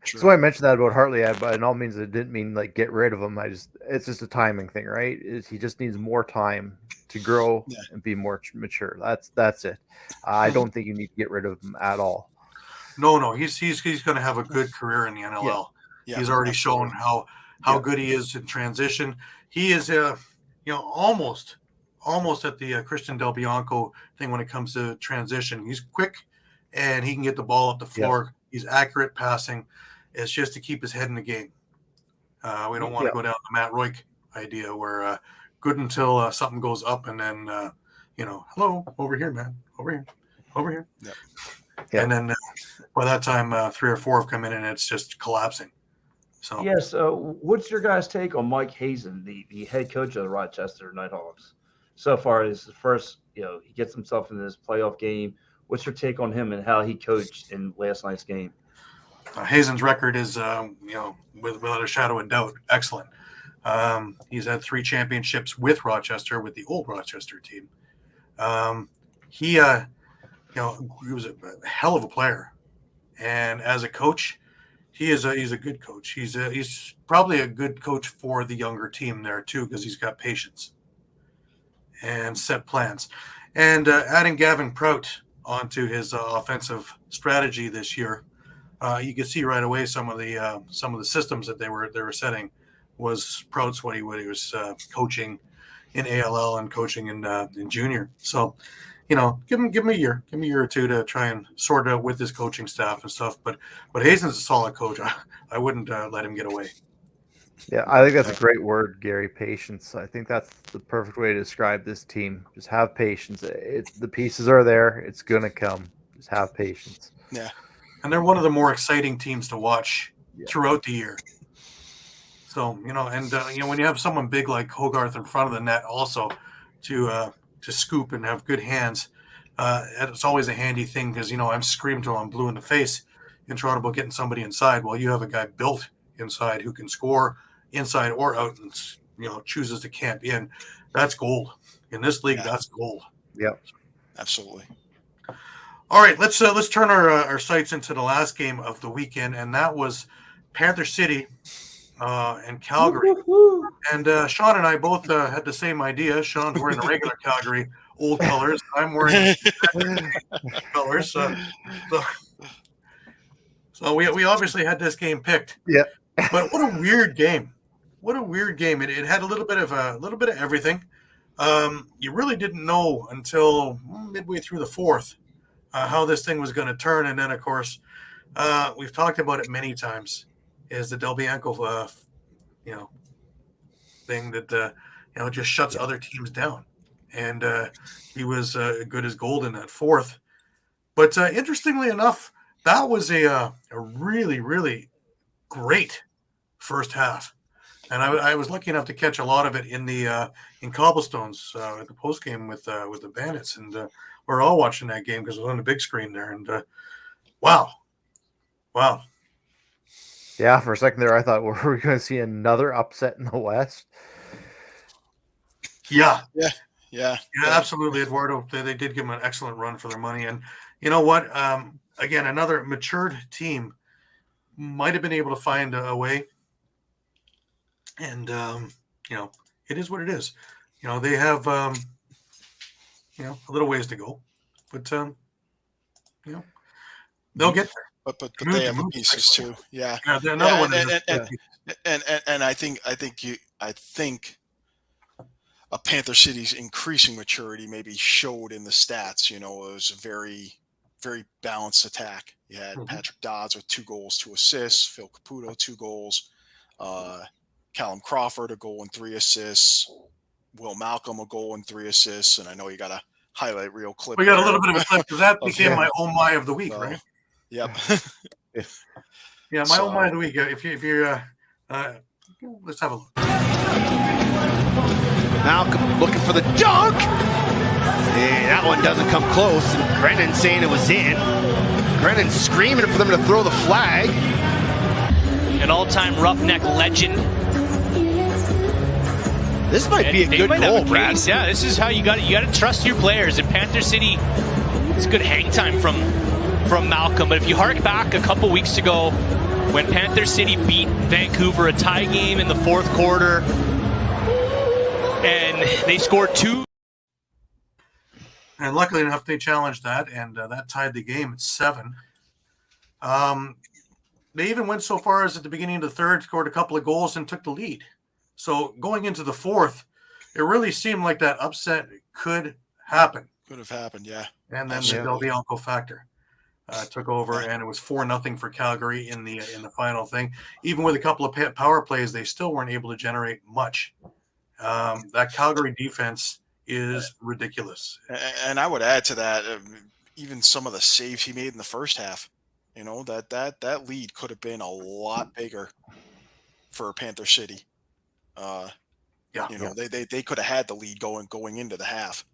so I mentioned that about Hartley, but in all means it didn't mean like get rid of him. It's just a timing thing, right? He just needs more time to grow and be more mature. That's it. I don't think you need to get rid of him at all. No, he's going to have a good career in the NLL. Yeah, he's already shown how good he is in transition. He is almost at the Christian Del Bianco thing when it comes to transition. He's quick and he can get the ball up the floor. Yep. He's accurate passing. It's just to keep his head in the game. We don't want to go down the Matt Royk idea where good until something goes up and then, hello, over here, man, over here. Yep. And then by that time, 3 or 4 have come in and it's just collapsing. So yes, what's your guys' take on Mike Hazen, the head coach of the Rochester Nighthawks? So far, is the first, he gets himself in this playoff game. What's your take on him and how he coached in last night's game? Hazen's record is, without a shadow of doubt, excellent. He's had 3 championships with Rochester, with the old Rochester team. He was a hell of a player, and as a coach, he's a good coach. He's probably a good coach for the younger team there too, because he's got patience and set plans. And adding Gavin Prout onto his offensive strategy this year, you could see right away some of the systems that they were setting was Prout's what he was coaching in ALL and coaching in junior. So, give him a year or two to try and sort it out with his coaching staff and stuff. But Hazen's a solid coach. I wouldn't let him get away. Yeah, I think that's a great word, Gary. Patience. I think that's the perfect way to describe this team. Just have patience. The pieces are there. It's gonna come. Just have patience. Yeah. And they're one of the more exciting teams to watch throughout the year. So, when you have someone big like Hogarth in front of the net also to scoop and have good hands, it's always a handy thing because, I'm screaming till I'm blue in the face in Toronto about getting somebody inside. Well, you have a guy built inside who can score inside or out and, chooses to camp in. That's gold. In this league, that's gold. Yep. Absolutely. All right, let's turn our sights into the last game of the weekend, and that was Panther City and Calgary. And Shawn and I both had the same idea. Shawn's wearing the regular Calgary old colors. I'm wearing colors. So we obviously had this game picked. Yeah. But what a weird game. What a weird game. It had a little bit of everything. You really didn't know until midway through the fourth how this thing was going to turn. And then, of course, we've talked about it many times, is the Del Bianco, thing that, just shuts other teams down. And he was good as gold in that fourth. But interestingly enough, that was a really, really great first half. And I was lucky enough to catch a lot of it in Cobblestones at the post game with the Bandits, and we're all watching that game because it was on the big screen there. And wow. Yeah, for a second there, I thought, were we going to see another upset in the West? Yeah, absolutely. Eduardo. They did give him an excellent run for their money, and you know what? Again, another matured team might have been able to find a way. And, it is what it is. They have, a little ways to go. But, they'll get there. But they have the pieces too. Yeah. Another one. And I think a Panther City's increasing maturity maybe showed in the stats. It was a very, very balanced attack. You had Patrick Dodds with 2 goals, 2 assists, Phil Caputo, 2 goals, Callum Crawford, a goal and 3 assists, Will Malcolm, a goal and 3 assists. And I know you got a highlight reel clip. We got a little bit of a clip because that became my oh my of the week, right? Yep. Yeah, my oh my of the week. If you're let's have a look. Malcolm looking for the dunk. Yeah, that one doesn't come close. And Brennan saying it was in. Brennan screaming for them to throw the flag. An all-time roughneck legend. This might be a good goal, Brad. Yeah, this is how you got to trust your players. In Panther City, it's good hang time from Malcolm. But if you hark back a couple weeks ago when Panther City beat Vancouver, a tie game in the fourth quarter, and they scored 2. And luckily enough, they challenged that, and that tied the game at 7. They even went so far as at the beginning of the third, scored a couple of goals and took the lead. So going into the fourth, it really seemed like that upset could happen. Could have happened, yeah. And then the Del Bianco factor took over, and it was 4-0 for Calgary in the final thing. Even with a couple of power plays, they still weren't able to generate much. That Calgary defense is ridiculous. And I would add to that, even some of the saves he made in the first half. That lead could have been a lot bigger for Panther City. They could have had the lead going into the half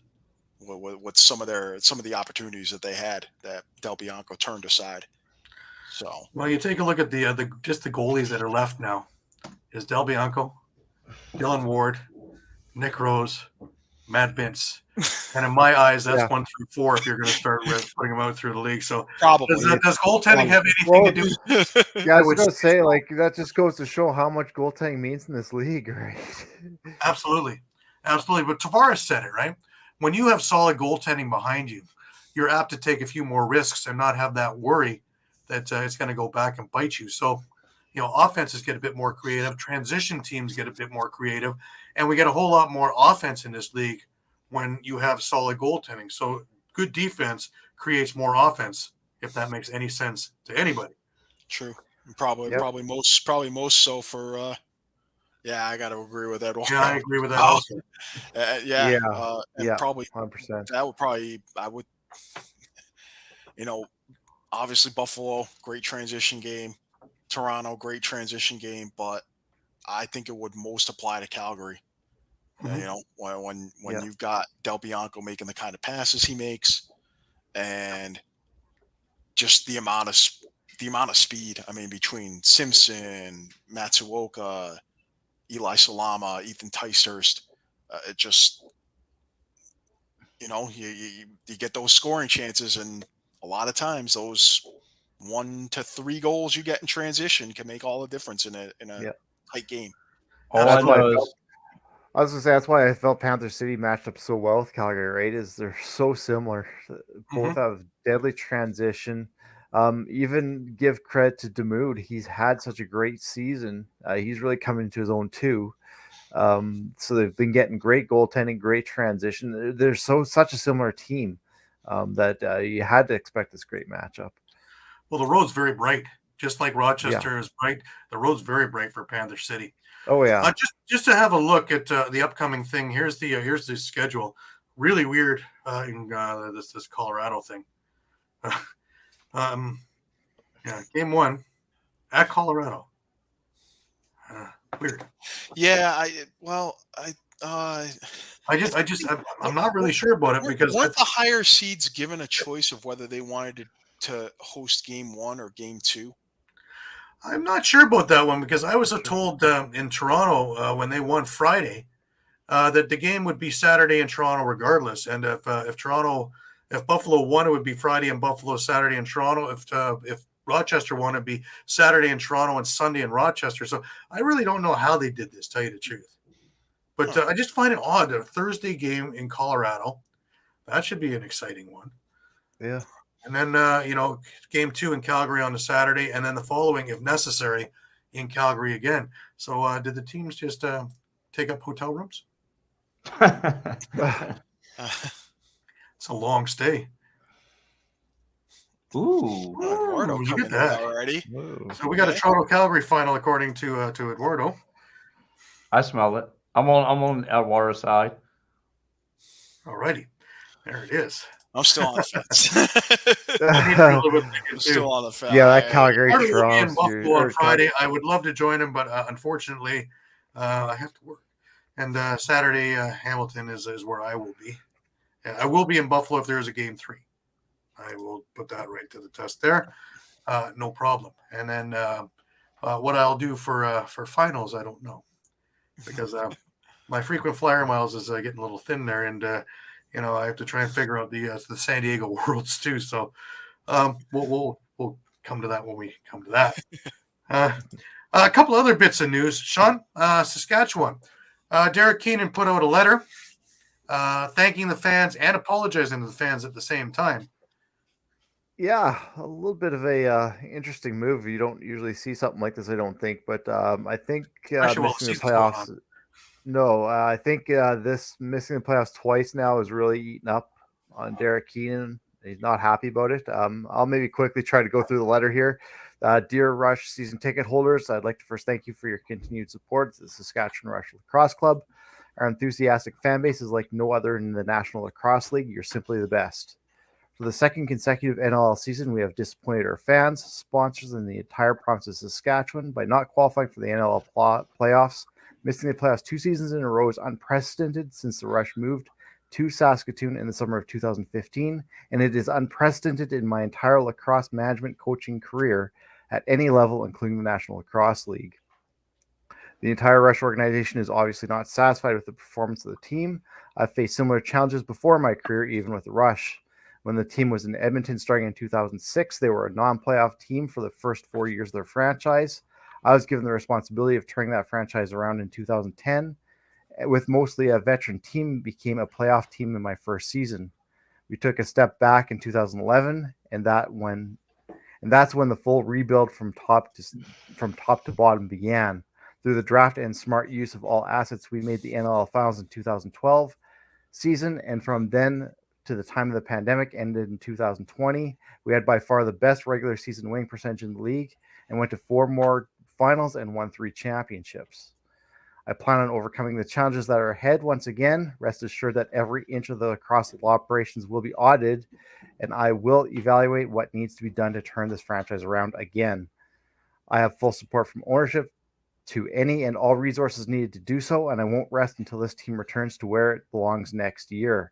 with some of the opportunities that they had that Del Bianco turned aside. So, well, you take a look at the goalies that are left now. Is Del Bianco, Dylan Ward, Nick Rose, Matt Vince. And in my eyes, that's 1 through 4 if you're going to start with putting them out through the league. So probably does goaltending have anything to do? Yeah, I was going to say, that just goes to show how much goaltending means in this league, right? Absolutely. But Tavares said it, right? when you have solid goaltending behind you, you're apt to take a few more risks and not have that worry that it's going to go back and bite you. So, offenses get a bit more creative, transition teams get a bit more creative, and we get a whole lot more offense in this league when you have solid goaltending. So good defense creates more offense, if that makes any sense to anybody. True. Probably most so for yeah, I got to agree with that one. Yeah, I agree with that also. And probably 100%. that would probably obviously Buffalo, great transition game. Toronto, great transition game, but I think it would most apply to Calgary. When you've got Del Bianco making the kind of passes he makes, and just the amount of speed. I mean, between Simpson, Matsuoka, Eli Salama, Ethan Ticehurst, it just you get those scoring chances, and a lot of times those 1 to 3 goals you get in transition can make all the difference in a tight game. All I know is I was gonna say that's why I felt Panther City matched up so well with Calgary, right? Is they're so similar. Both have deadly transition. Even give credit to Demude. He's had such a great season. He's really coming into his own too. So they've been getting great goaltending, great transition. They're such a similar team that you had to expect this great matchup. Well, the road's very bright, just like Rochester is bright. The road's very bright for Panther City. Oh yeah. Just to have a look at the upcoming thing. Here's the schedule. Really weird in this Colorado thing. Game 1 at Colorado. Weird. Yeah, I'm not really sure about it because weren't the higher seeds given a choice of whether they wanted to host game 1 or game 2? I'm not sure about that one because I was told in Toronto when they won Friday that the game would be Saturday in Toronto regardless, and if Buffalo won, it would be Friday in Buffalo, Saturday in Toronto. If Rochester won, it'd be Saturday in Toronto and Sunday in Rochester. So I really don't know how they did this, tell you the truth. But I just find it odd that a Thursday game in Colorado, that should be an exciting one. Yeah. And then, game 2 in Calgary on the Saturday, and then the following, if necessary, in Calgary again. So did the teams just take up hotel rooms? It's a long stay. Ooh, Eduardo look coming at that already. So we got a Toronto-Calgary final, according to Eduardo. I smell it. I'm on Eduardo's side. All righty. There it is. I'm still on the fence. I'm still on the fence. Yeah, that Calgary Toronto will be in Toronto Buffalo on Friday. I would love to join him, but unfortunately, I have to work. And Saturday, Hamilton is where I will be. I will be in Buffalo if there is a game 3. I will put that right to the test there. No problem. And then what I'll do for finals, I don't know, because my frequent flyer miles is getting a little thin there, and I have to try and figure out the San Diego Worlds too. So we'll come to that when we come to that. A couple other bits of news, Shawn. Saskatchewan. Derek Keenan put out a letter thanking the fans and apologizing to the fans at the same time. Yeah, a little bit of a interesting move. You don't usually see something like this, I don't think. But I think missing the playoffs. No, I think this missing the playoffs twice now is really eating up on Derek Keenan. He's not happy about it. I'll maybe quickly try to go through the letter here. Dear Rush season ticket holders, I'd like to first thank you for your continued support to the Saskatchewan Rush Lacrosse Club. Our enthusiastic fan base is like no other in the National Lacrosse League. You're simply the best. For the second consecutive NLL season, we have disappointed our fans, sponsors, and the entire province of Saskatchewan by not qualifying for the NLL playoffs. Missing the playoffs 2 seasons in a row is unprecedented since the Rush moved to Saskatoon in the summer of 2015, and it is unprecedented in my entire lacrosse management coaching career at any level, including the National Lacrosse League. The entire Rush organization is obviously not satisfied with the performance of the team. I've faced similar challenges before in my career, even with the Rush. When the team was in Edmonton starting in 2006, they were a non-playoff team for the first 4 years of their franchise. I was given the responsibility of turning that franchise around in 2010, with mostly a veteran team, became a playoff team in my first season. We took a step back in 2011, and that's when the full rebuild from top to bottom began. Through the draft and smart use of all assets, we made the NLL Finals in 2012 season, and from then to the time of the pandemic ended in 2020, we had by far the best regular season winning percentage in the league and went to 4 more finals and won 3 championships. I plan on overcoming the challenges that are ahead once again. Rest assured that every inch of the lacrosse operations will be audited, and I will evaluate what needs to be done to turn this franchise around again. I have full support from ownership to any and all resources needed to do so, and I won't rest until this team returns to where it belongs next year.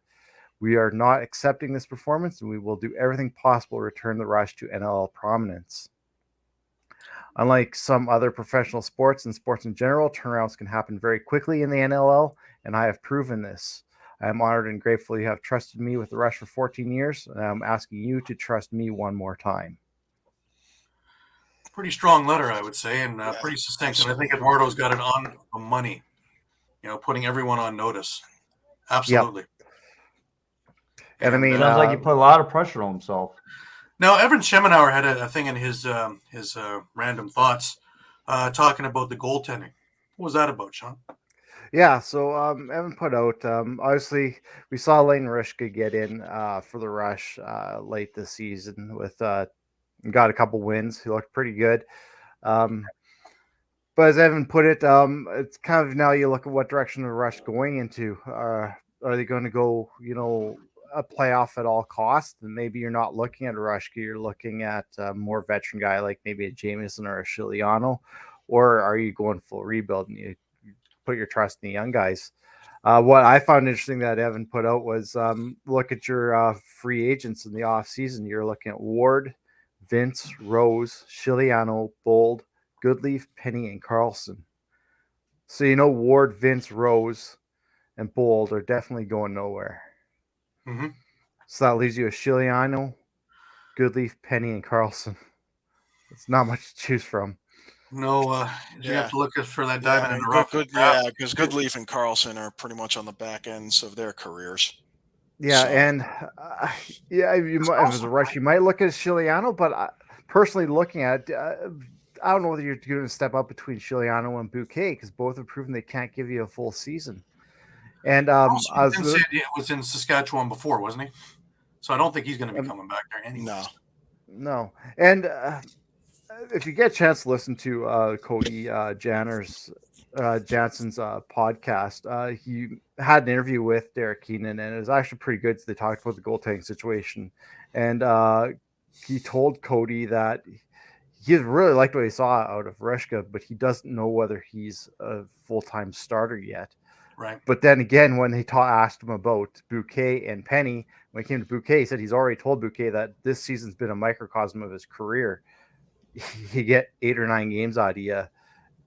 We are not accepting this performance, and we will do everything possible to return the Rush to NLL prominence. Unlike some other professional sports and sports in general, turnarounds can happen very quickly in the NLL, and I have proven this. I am honored and grateful you have trusted me with the Rush for 14 years, and I'm asking you to trust me one more time. Pretty strong letter, I would say, and pretty succinct. And I think Eduardo's got it on the money, putting everyone on notice. Absolutely. Yep. And I mean, sounds like he put a lot of pressure on himself. Now, Evan Schemenauer had a thing in his random thoughts talking about the goaltending. What was that about, Shawn? Yeah, so Evan put out, obviously, we saw Lane Rishka get in for the Rush late this season with got a couple wins. He looked pretty good. But as Evan put it, it's kind of now you look at what direction the Rush going into. Are they going to go, a playoff at all costs? And maybe you're not looking at a Rushka, you're looking at a more veteran guy like maybe a Jameson or a Chiliano, or are you going full rebuild and you put your trust in the young guys? What I found interesting that Evan put out was look at your free agents in the offseason. You're looking at Ward, Vince, Rose, Chiliano, Bold, Goodleaf, Penny, and Carlson. So Ward, Vince, Rose, and Bold are definitely going nowhere. Mm-hmm. So that leaves you a Chiliano, Goodleaf, Penny, and Carlson. It's not much to choose from. No, you have to look for that diamond in the rough. Because Goodleaf and Carlson are pretty much on the back ends of their careers. Yeah, so. And if it's a Rush, you might look at Chiliano, but personally looking at it, I don't know whether you're going to step up between Chiliano and Bouquet because both have proven they can't give you a full season. And it was in Saskatchewan before, wasn't he? So I don't think he's going to be coming back there anymore. No. And if you get a chance to listen to Cody Jansen's podcast, he had an interview with Derek Keenan, and it was actually pretty good. So they talked about the goaltending situation, and he told Cody that he really liked what he saw out of Rishka, but he doesn't know whether he's a full-time starter yet. Right. But then again, when he asked him about Bouquet and Penny, when it came to Bouquet, he said he's already told Bouquet that this season's been a microcosm of his career. You get 8 or 9 games out of you,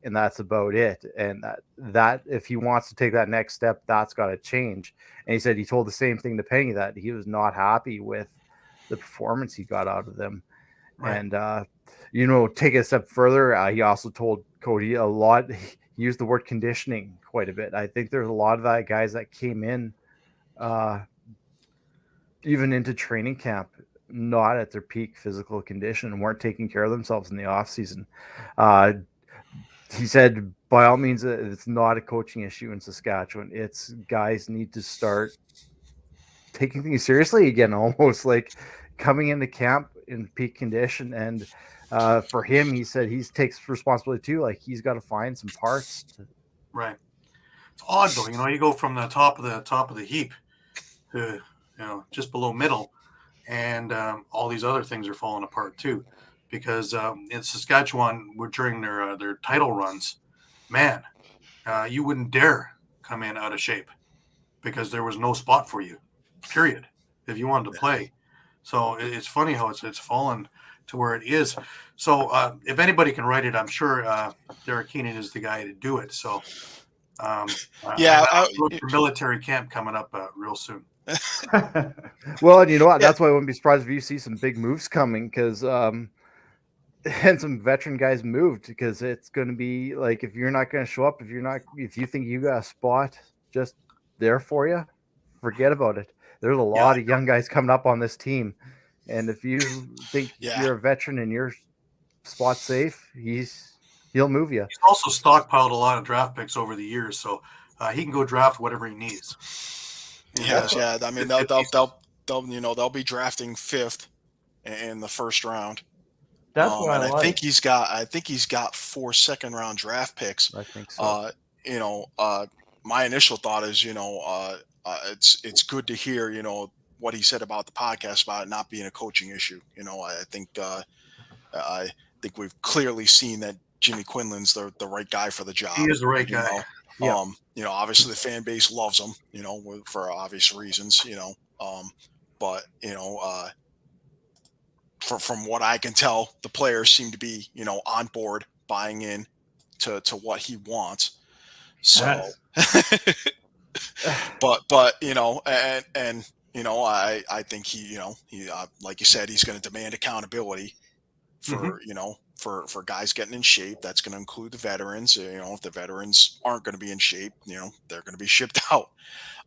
and that's about it. And that if he wants to take that next step, that's got to change. And he said he told the same thing to Penny, that he was not happy with the performance he got out of them. Right. And take it a step further, he also told Cody a lot. He used the word conditioning quite a bit. I think there's a lot of that guys that came in even into training camp not at their peak physical condition and weren't taking care of themselves in the off season. He said, by all means, it's not a coaching issue in Saskatchewan. It's guys need to start taking things seriously again, almost like coming into camp in peak condition. And for him, he said he takes responsibility too. Like he's got to find some parts. Right. It's odd though. You go from the top of the heap to just below middle, and all these other things are falling apart too, because in Saskatchewan, during their title runs, man, you wouldn't dare come in out of shape because there was no spot for you, period, if you wanted to play. So it's funny how it's fallen to where it is. So if anybody can write it, I'm sure Derek Keenan is the guy to do it. So military camp coming up real soon. Well, and you know what? That's why I wouldn't be surprised if you see some big moves coming, because and some veteran guys moved because it's going to be like, if you're not going to show up, if you think you got a spot just there for you, forget about it. There's a lot of young guys coming up on this team, and if you think Yeah. you're a veteran and your spot safe, he'll move you. He's also stockpiled a lot of draft picks over the years, so he can go draft whatever he needs. Yes, yeah. I mean, they'll be drafting 5th in the first round. That's what and I I like. think he's got 4 second-round draft picks. I think so. My initial thought is, it's good to hear, what he said about the podcast about it not being a coaching issue. I think we've clearly seen that Jimmy Quinlan's the right guy for the job. He is the right guy. Yeah. Obviously the fan base loves him, for obvious reasons, but from what I can tell, the players seem to be, on board, buying in to what he wants. So, but I think he like you said, he's going to demand accountability for, for guys getting in shape. That's going to include the veterans. If the veterans aren't going to be in shape, they're going to be shipped out.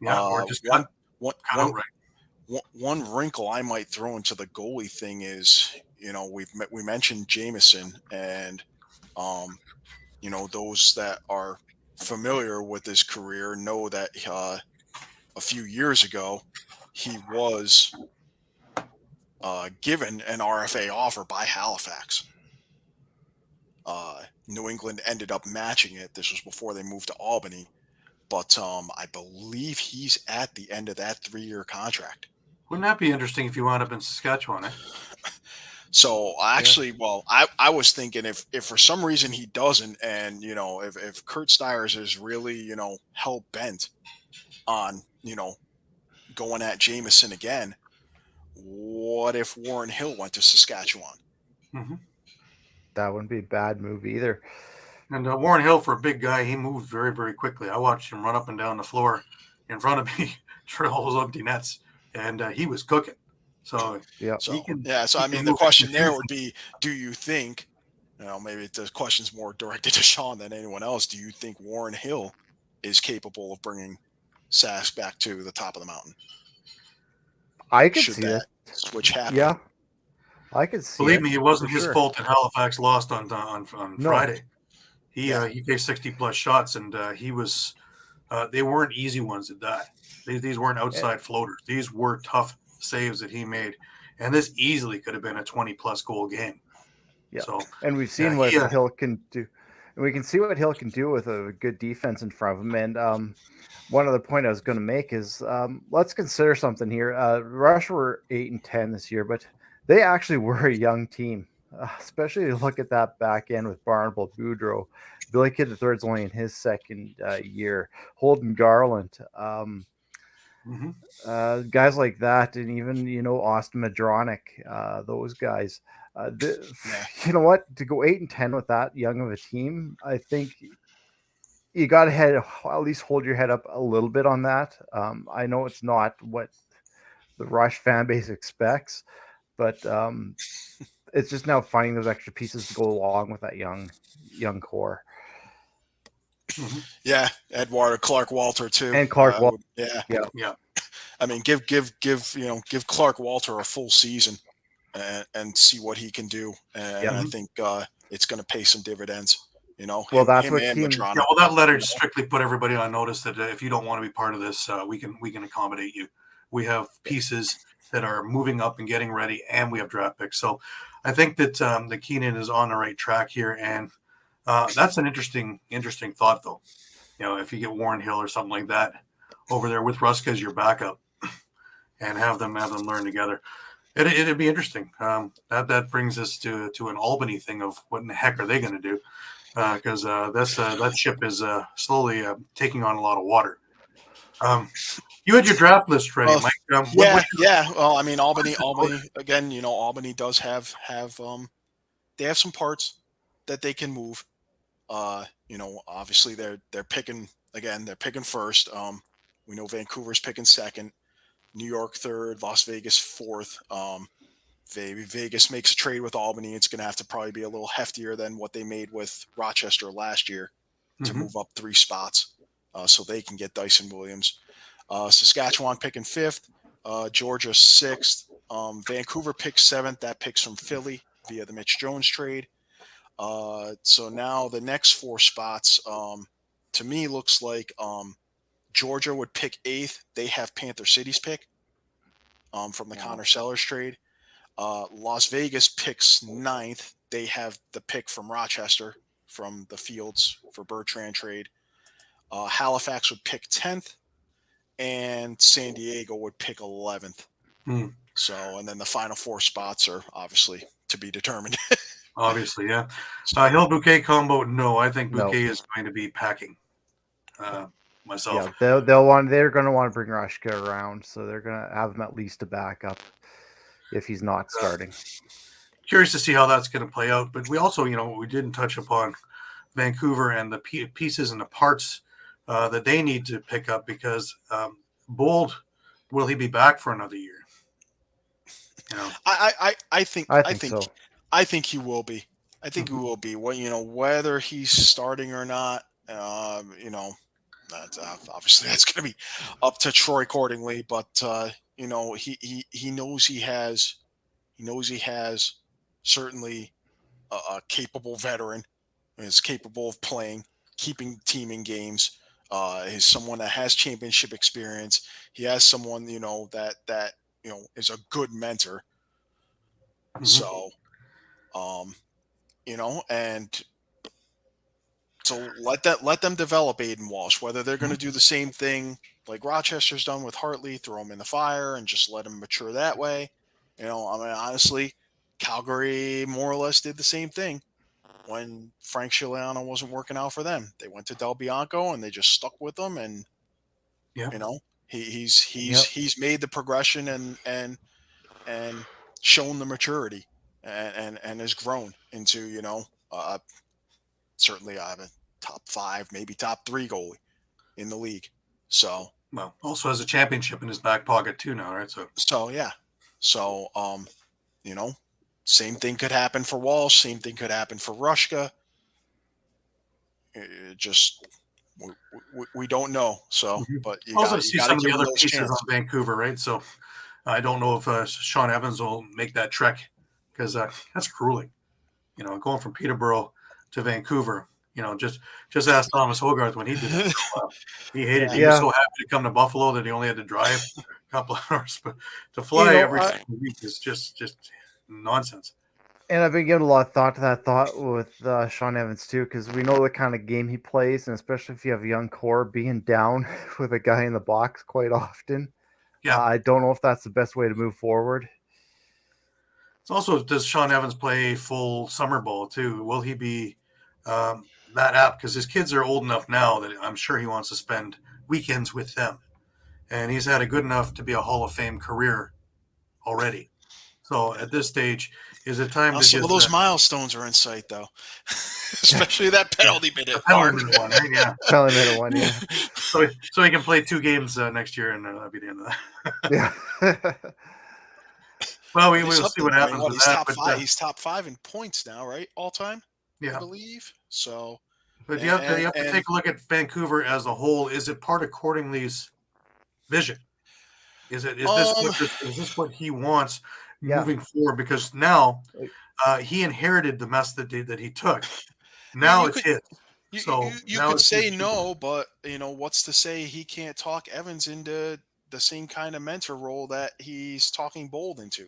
Yeah, or just one wrinkle I might throw into the goalie thing is, we mentioned Jameson, and those that are familiar with his career know that a few years ago he was given an RFA offer by Halifax. New England ended up matching it. This was before they moved to Albany, but I believe he's at the end of that 3-year contract. Wouldn't that be interesting if you wound up in Saskatchewan? So actually, I was thinking if for some reason he doesn't, and if Kurt Stiers is really hell bent on going at Jameson again, what if Warren Hill went to Saskatchewan? Mm-hmm. That wouldn't be a bad move either. And Warren Hill, for a big guy, he moved very, very quickly. I watched him run up and down the floor in front of me, trail those empty nets, and he was cooking. So yeah, So I mean, the question there would be: do you think? Maybe the question's more directed to Shawn than anyone else. Do you think Warren Hill is capable of bringing Sask back to the top of the mountain? I could see that switch happen. Yeah, I could see. Believe me, it wasn't his fault that Halifax lost on Friday. He faced 60+ shots, and he was. They weren't easy ones at that. These weren't outside floaters. These were tough saves that he made, and this easily could have been a 20+ goal game. Yeah, so, and we've seen what Hill can do, and we can see what Hill can do with a good defense in front of him. And one other point I was going to make is let's consider something here. Rush were 8-10 this year, but they actually were a young team, especially look at that back end with Barnable, Boudreau, Billy Kidd III's only in his second year, Holden Garland. Guys like that, and even Austin Madronic, those guys. You know what? To go 8-10 with that young of a team, I think you got to at least hold your head up a little bit on that. I know it's not what the Rush fan base expects, but it's just now finding those extra pieces to go along with that young core. Yeah, Edward, Clark Walter too, and Clark Walter. Yeah. I mean, give Clark Walter a full season and see what he can do, and I think it's going to pay some dividends. Well, that's what that letter strictly put everybody on notice that if you don't want to be part of this, we can accommodate you. We have pieces that are moving up and getting ready, and we have draft picks. So I think that the Keenan is on the right track here, and that's an interesting thought, though. If you get Warren Hill or something like that over there with Ruska as your backup, and have them learn together, it'd be interesting. That brings us to an Albany thing of what in the heck are they going to do? Because that ship is slowly taking on a lot of water. You had your draft list ready, Mike. Yeah. Well, I mean, Albany again. Albany does have they have some parts that they can move. Obviously they're picking again. They're picking first. We know Vancouver's picking second, New York third, Las Vegas fourth. maybe Vegas makes a trade with Albany, it's going to have to probably be a little heftier than what they made with Rochester last year to move up 3 spots so they can get Dyson Williams. Saskatchewan picking 5th, Georgia 6th, Vancouver picks 7th. That picks from Philly via the Mitch Jones trade. So now the next 4 spots, to me, looks like Georgia would pick 8th. They have Panther City's pick from the Connor Sellers trade. Las Vegas picks 9th. They have the pick from Rochester from the Fields for Bertrand trade. Halifax would pick 10th, and San Diego would pick 11th. So, and then the final 4 spots are obviously to be determined. Obviously, yeah. Hill Bouquet combo, no. I think Bouquet is going to be packing. Myself. Yeah, they're going to want to bring Rushka around, so they're going to have him at least a backup if he's not starting. Curious to see how that's going to play out, but we also, we didn't touch upon Vancouver and the pieces and the parts that they need to pick up because Bold, will he be back for another year? I think so. I think he will be. I think he will be. Whether he's starting or not, that's obviously that's going to be up to Troy accordingly. But he knows he has certainly a capable veteran, is capable of playing, keeping team in games. He's someone that has championship experience. He has someone that is a good mentor. So, and so let them develop Aiden Walsh. Whether they're going to do the same thing like Rochester's done with Hartley, throw him in the fire and just let him mature that way. Honestly, Calgary more or less did the same thing when Frank Scigliano wasn't working out for them. They went to Del Bianco and they just stuck with him, and he's made the progression and shown the maturity and has grown into certainly a top 5, maybe top 3 goalie in the league. So also has a championship in his back pocket too now, right? So yeah. So same thing could happen for Walsh. Same thing could happen for Rushka. It just we don't know. So, but you also got see to some of the give other those pieces chance. on Vancouver, right? So I don't know if Sean Evans will make that trek because that's grueling. Going from Peterborough to Vancouver. Just ask Thomas Hogarth when he did it. He hated it. He was so happy to come to Buffalo that he only had to drive a couple of hours, but to fly every single week is just nonsense. And I've been giving a lot of thought to that thought with Sean Evans too, because we know the kind of game he plays, and especially if you have a young core, being down with a guy in the box quite often. Yeah, I don't know if that's the best way to move forward. It's also, does Sean Evans play full summer ball too? Will he be that apt? Because his kids are old enough now that I'm sure he wants to spend weekends with them, and he's had a good enough to be a Hall of Fame career already. So at this stage, is it time to some of those milestones are in sight, though, especially that penalty minute. Penalty minute one, right? Yeah, penalty minute one. Yeah. So he can play 2 games next year, and that'll be the end of that. Yeah. Well, we will see what happens with that. Top 5. He's top 5 in points now, right? All time, I believe. So, but you have to take a look at Vancouver as a whole. Is it part of Cordingley's vision? Is this what he wants moving forward? Because now he inherited the mess that he took. Now it's his. You could say no, but what's to say he can't talk Evans into the same kind of mentor role that he's talking Bold into?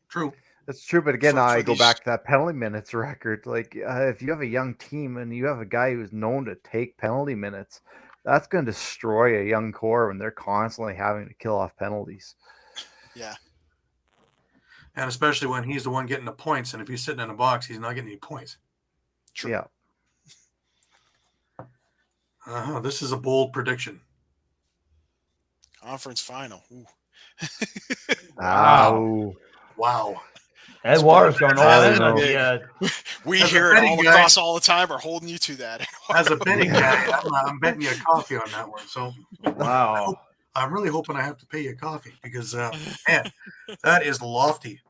True. That's true, but again, I go back to that penalty minutes record. Like, if you have a young team and you have a guy who's known to take penalty minutes, that's going to destroy a young core when they're constantly having to kill off penalties. Yeah. And especially when he's the one getting the points, and if he's sitting in a box, he's not getting any points. True. Yeah. This is a bold prediction. Conference final. Ooh. Wow. That water's going all in. We here at Lacrosse all the time are holding you to that. As a betting guy, I'm betting you a coffee on that one. So wow. I'm really hoping I have to pay you a coffee because, man, that is lofty.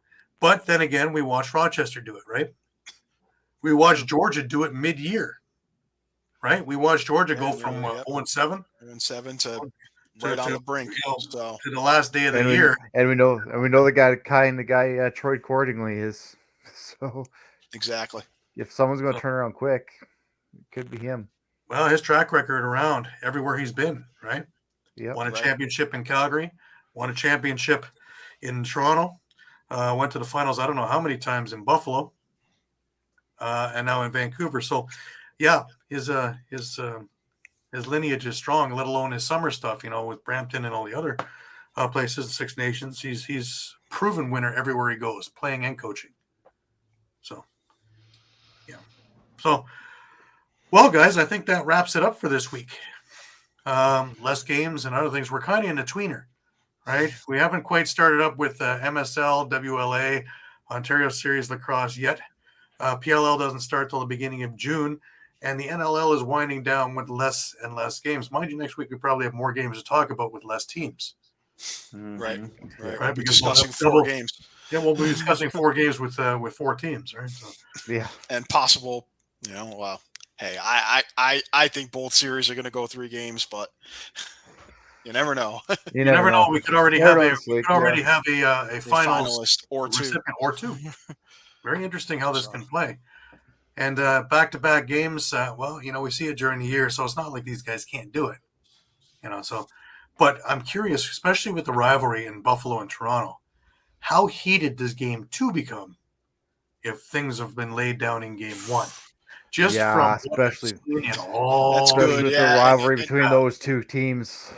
But then again, we watched Rochester do it, right? We watched Georgia do it mid-year, right? We watched Georgia go from 0-7 to right on the brink. So to the last day of the And year. we know the guy Troy Cordingley is. So exactly. if someone's going to turn around quick, it could be him. Well, his track record around everywhere he's been, right? Yep. Won a championship in Calgary, won a championship in Toronto, went to the finals I don't know how many times in Buffalo, and now in Vancouver. So, yeah, his lineage is strong, let alone his summer stuff, with Brampton and all the other places, Six Nations. He's proven winner everywhere he goes, playing and coaching. So, yeah. So, well, guys, I think that wraps it up for this week. Less games and other things. We're kind of in a tweener, right? We haven't quite started up with MSL, WLA, Ontario Series Lacrosse yet. PLL doesn't start till the beginning of June, and the NLL is winding down with less and less games. Mind you, next week we probably have more games to talk about with less teams. Right. We'll be discussing 4 games. Yeah, we'll be discussing 4 games with 4 teams, right? So. Yeah, and possible, well, hey, I think both series are going to go 3 games, but you never know. You never know. We could already have a finalist or 2. Recipient or 2. Very interesting how this can play. And back-to-back games, we see it during the year, so it's not like these guys can't do it. So, but I'm curious, especially with the rivalry in Buffalo and Toronto, how heated does game 2 become if things have been laid down in game 1? Just from especially with the rivalry between those 2 teams.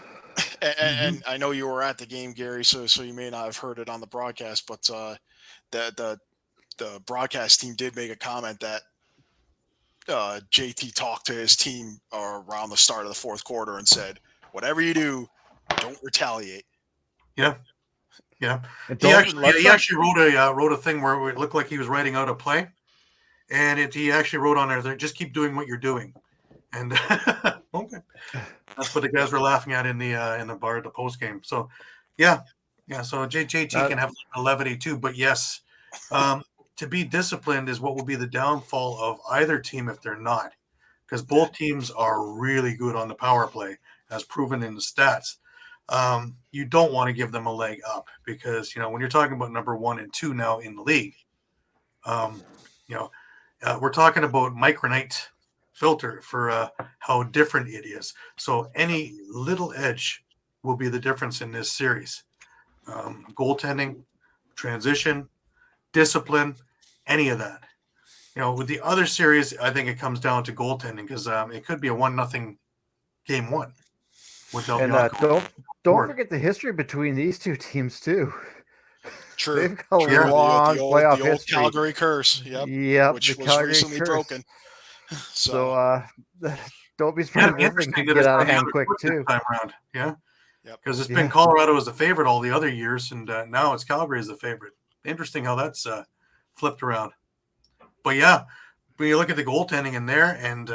And I know you were at the game, Gary, so you may not have heard it on the broadcast, but the broadcast team did make a comment that JT talked to his team around the start of the 4th quarter and said, "Whatever you do, don't retaliate." Yeah. He actually wrote a thing where it looked like he was writing out a play, and he actually wrote on there, "Just keep doing what you're doing." And okay, that's what the guys were laughing at in the bar at the post game. So, yeah. So JT can have a levity too, but yes, to be disciplined is what will be the downfall of either team if they're not, because both teams are really good on the power play, as proven in the stats. You don't want to give them a leg up because, when you're talking about number 1 and 2 now in the league, we're talking about micronite filter for how different it is. So any little edge will be the difference in this series. Goaltending, transition, discipline, any of that. With the other series, I think it comes down to goaltending because it could be a 1-0 game 1. And don't forget the history between these 2 teams too. True. They've got a long playoff the old history. Calgary curse. Yep. Which was Calgary recently curse. broken. So don't be surprised if things can get out of hand quick too. Time around. Yeah. Because it's been Colorado as the favorite all the other years, and now it's Calgary as the favorite. Interesting how that's flipped around. But yeah, when you look at the goaltending in there, and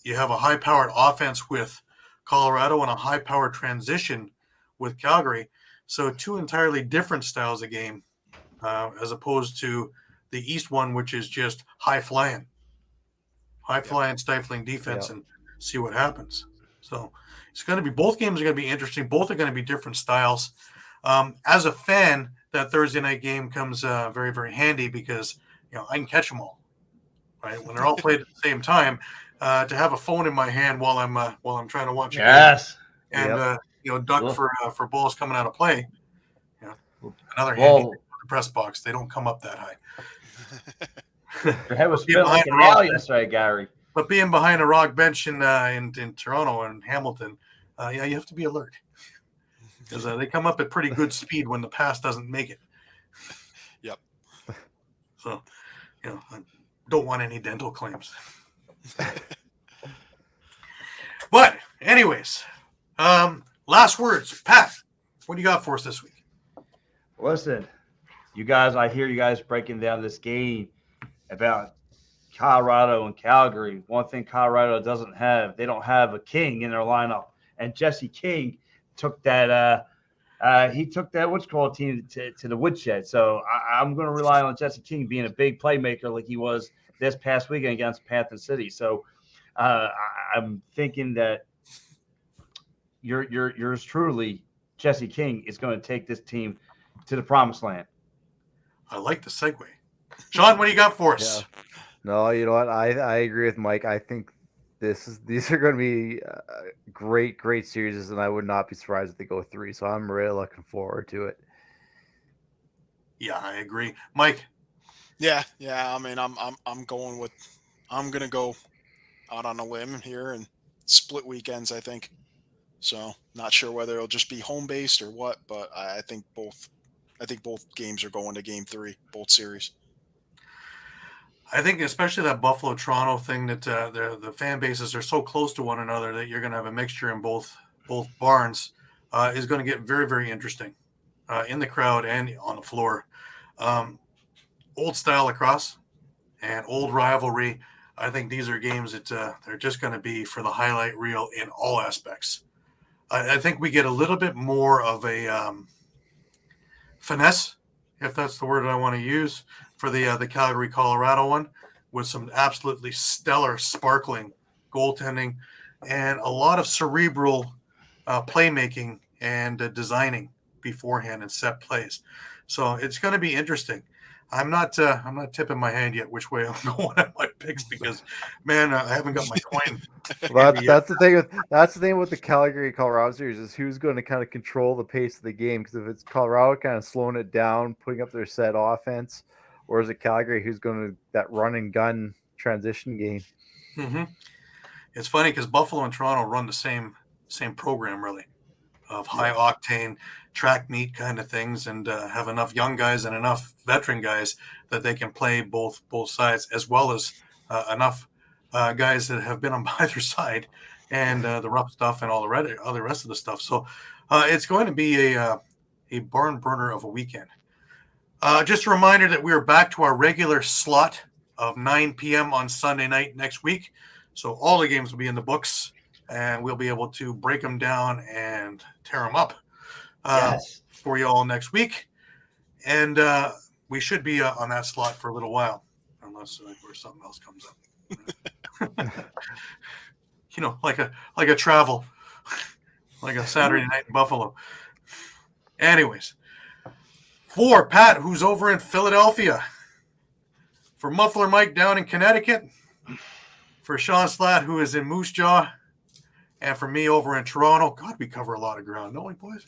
you have a high-powered offense with Colorado and a high-powered transition with Calgary. So 2 entirely different styles of game, as opposed to the East one, which is just high-flying, stifling defense, and see what happens. So it's going to be, both games are going to be interesting. Both are going to be different styles. As a fan, that Thursday night game comes very, very handy because I can catch them all. Right, when they're all played at the same time, to have a phone in my hand while I'm trying to watch it, and duck for balls coming out of play. Another handy press box. They don't come up that high. Your head was spinning like an owl yesterday, Gary. But being behind a rock bench in Toronto and Hamilton, you have to be alert because they come up at pretty good speed when the pass doesn't make it. Yep. So, I don't want any dental claims. But anyways, last words, Pat. What do you got for us this week? Listen, you guys, I hear you guys breaking down this game about Colorado and Calgary. One thing Colorado doesn't have, they don't have a king in their lineup. And Jesse King took that He took that what's called team to the woodshed. So I'm going to rely on Jesse King being a big playmaker like he was this past weekend against Panther City. So I'm thinking that yours truly, Jesse King, is going to take this team to the promised land. I like the segue. Shawn, what do you got for us? Yeah. No, you know what? I agree with Mike. I think these are going to be great series, and I would not be surprised if they go 3. So I'm really looking forward to it. Yeah, I agree, Mike. Yeah. I mean, I'm gonna go out on a limb here and split weekends. I think so. Not sure whether it'll just be home based or what, but I think both games are going to game 3, both series. I think especially that Buffalo Toronto thing that the fan bases are so close to one another that you're going to have a mixture in both barns is going to get very, very interesting in the crowd and on the floor. Old style lacrosse and old rivalry. I think these are games that they're just going to be for the highlight reel in all aspects. I think we get a little bit more of a finesse, if that's the word I want to use, for the Calgary, Colorado one, with some absolutely stellar, sparkling goaltending and a lot of cerebral playmaking and designing beforehand and set plays. So it's going to be interesting. I'm not tipping my hand yet which way I'm going at my picks because, man, I haven't got my coin. Well, that's the thing with the Calgary Colorado series is who's going to kind of control the pace of the game. Because if it's Colorado kind of slowing it down, putting up their set offense, or is it Calgary who's going to that run and gun transition game? Mm-hmm. It's funny because Buffalo and Toronto run the same program really, of high octane track meet kind of things, and have enough young guys and enough veteran guys that they can play both sides, as well as enough guys that have been on either side, and the rough stuff and all the rest of the stuff. So it's going to be a barn burner of a weekend. Just a reminder that we are back to our regular slot of 9 p.m. on Sunday night next week. So all the games will be in the books, and we'll be able to break them down and tear them up for you all next week. And we should be on that slot for a little while, unless or something else comes up. Like a travel, like a Saturday night in Buffalo. Anyways, for Pat, who's over in Philadelphia, for Muffler Mike down in Connecticut, for Shawn Slaght, who is in Moose Jaw, and for me over in Toronto. God, we cover a lot of ground, don't we, boys?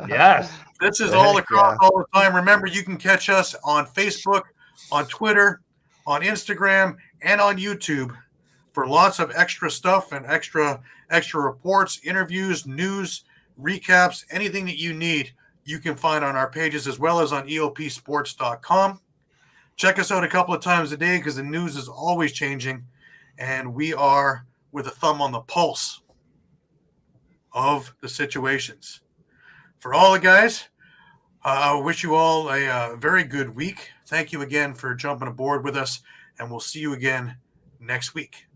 Yes. This is all Lacrosse all the time. Remember, you can catch us on Facebook, on Twitter, on Instagram, and on YouTube for lots of extra stuff and extra reports, interviews, news, recaps, anything that you need, you can find on our pages as well as on eopsports.com. Check us out a couple of times a day because the news is always changing, and we are with a thumb on the pulse of the situations. For all the guys, I wish you all a very good week. Thank you again for jumping aboard with us, and we'll see you again next week.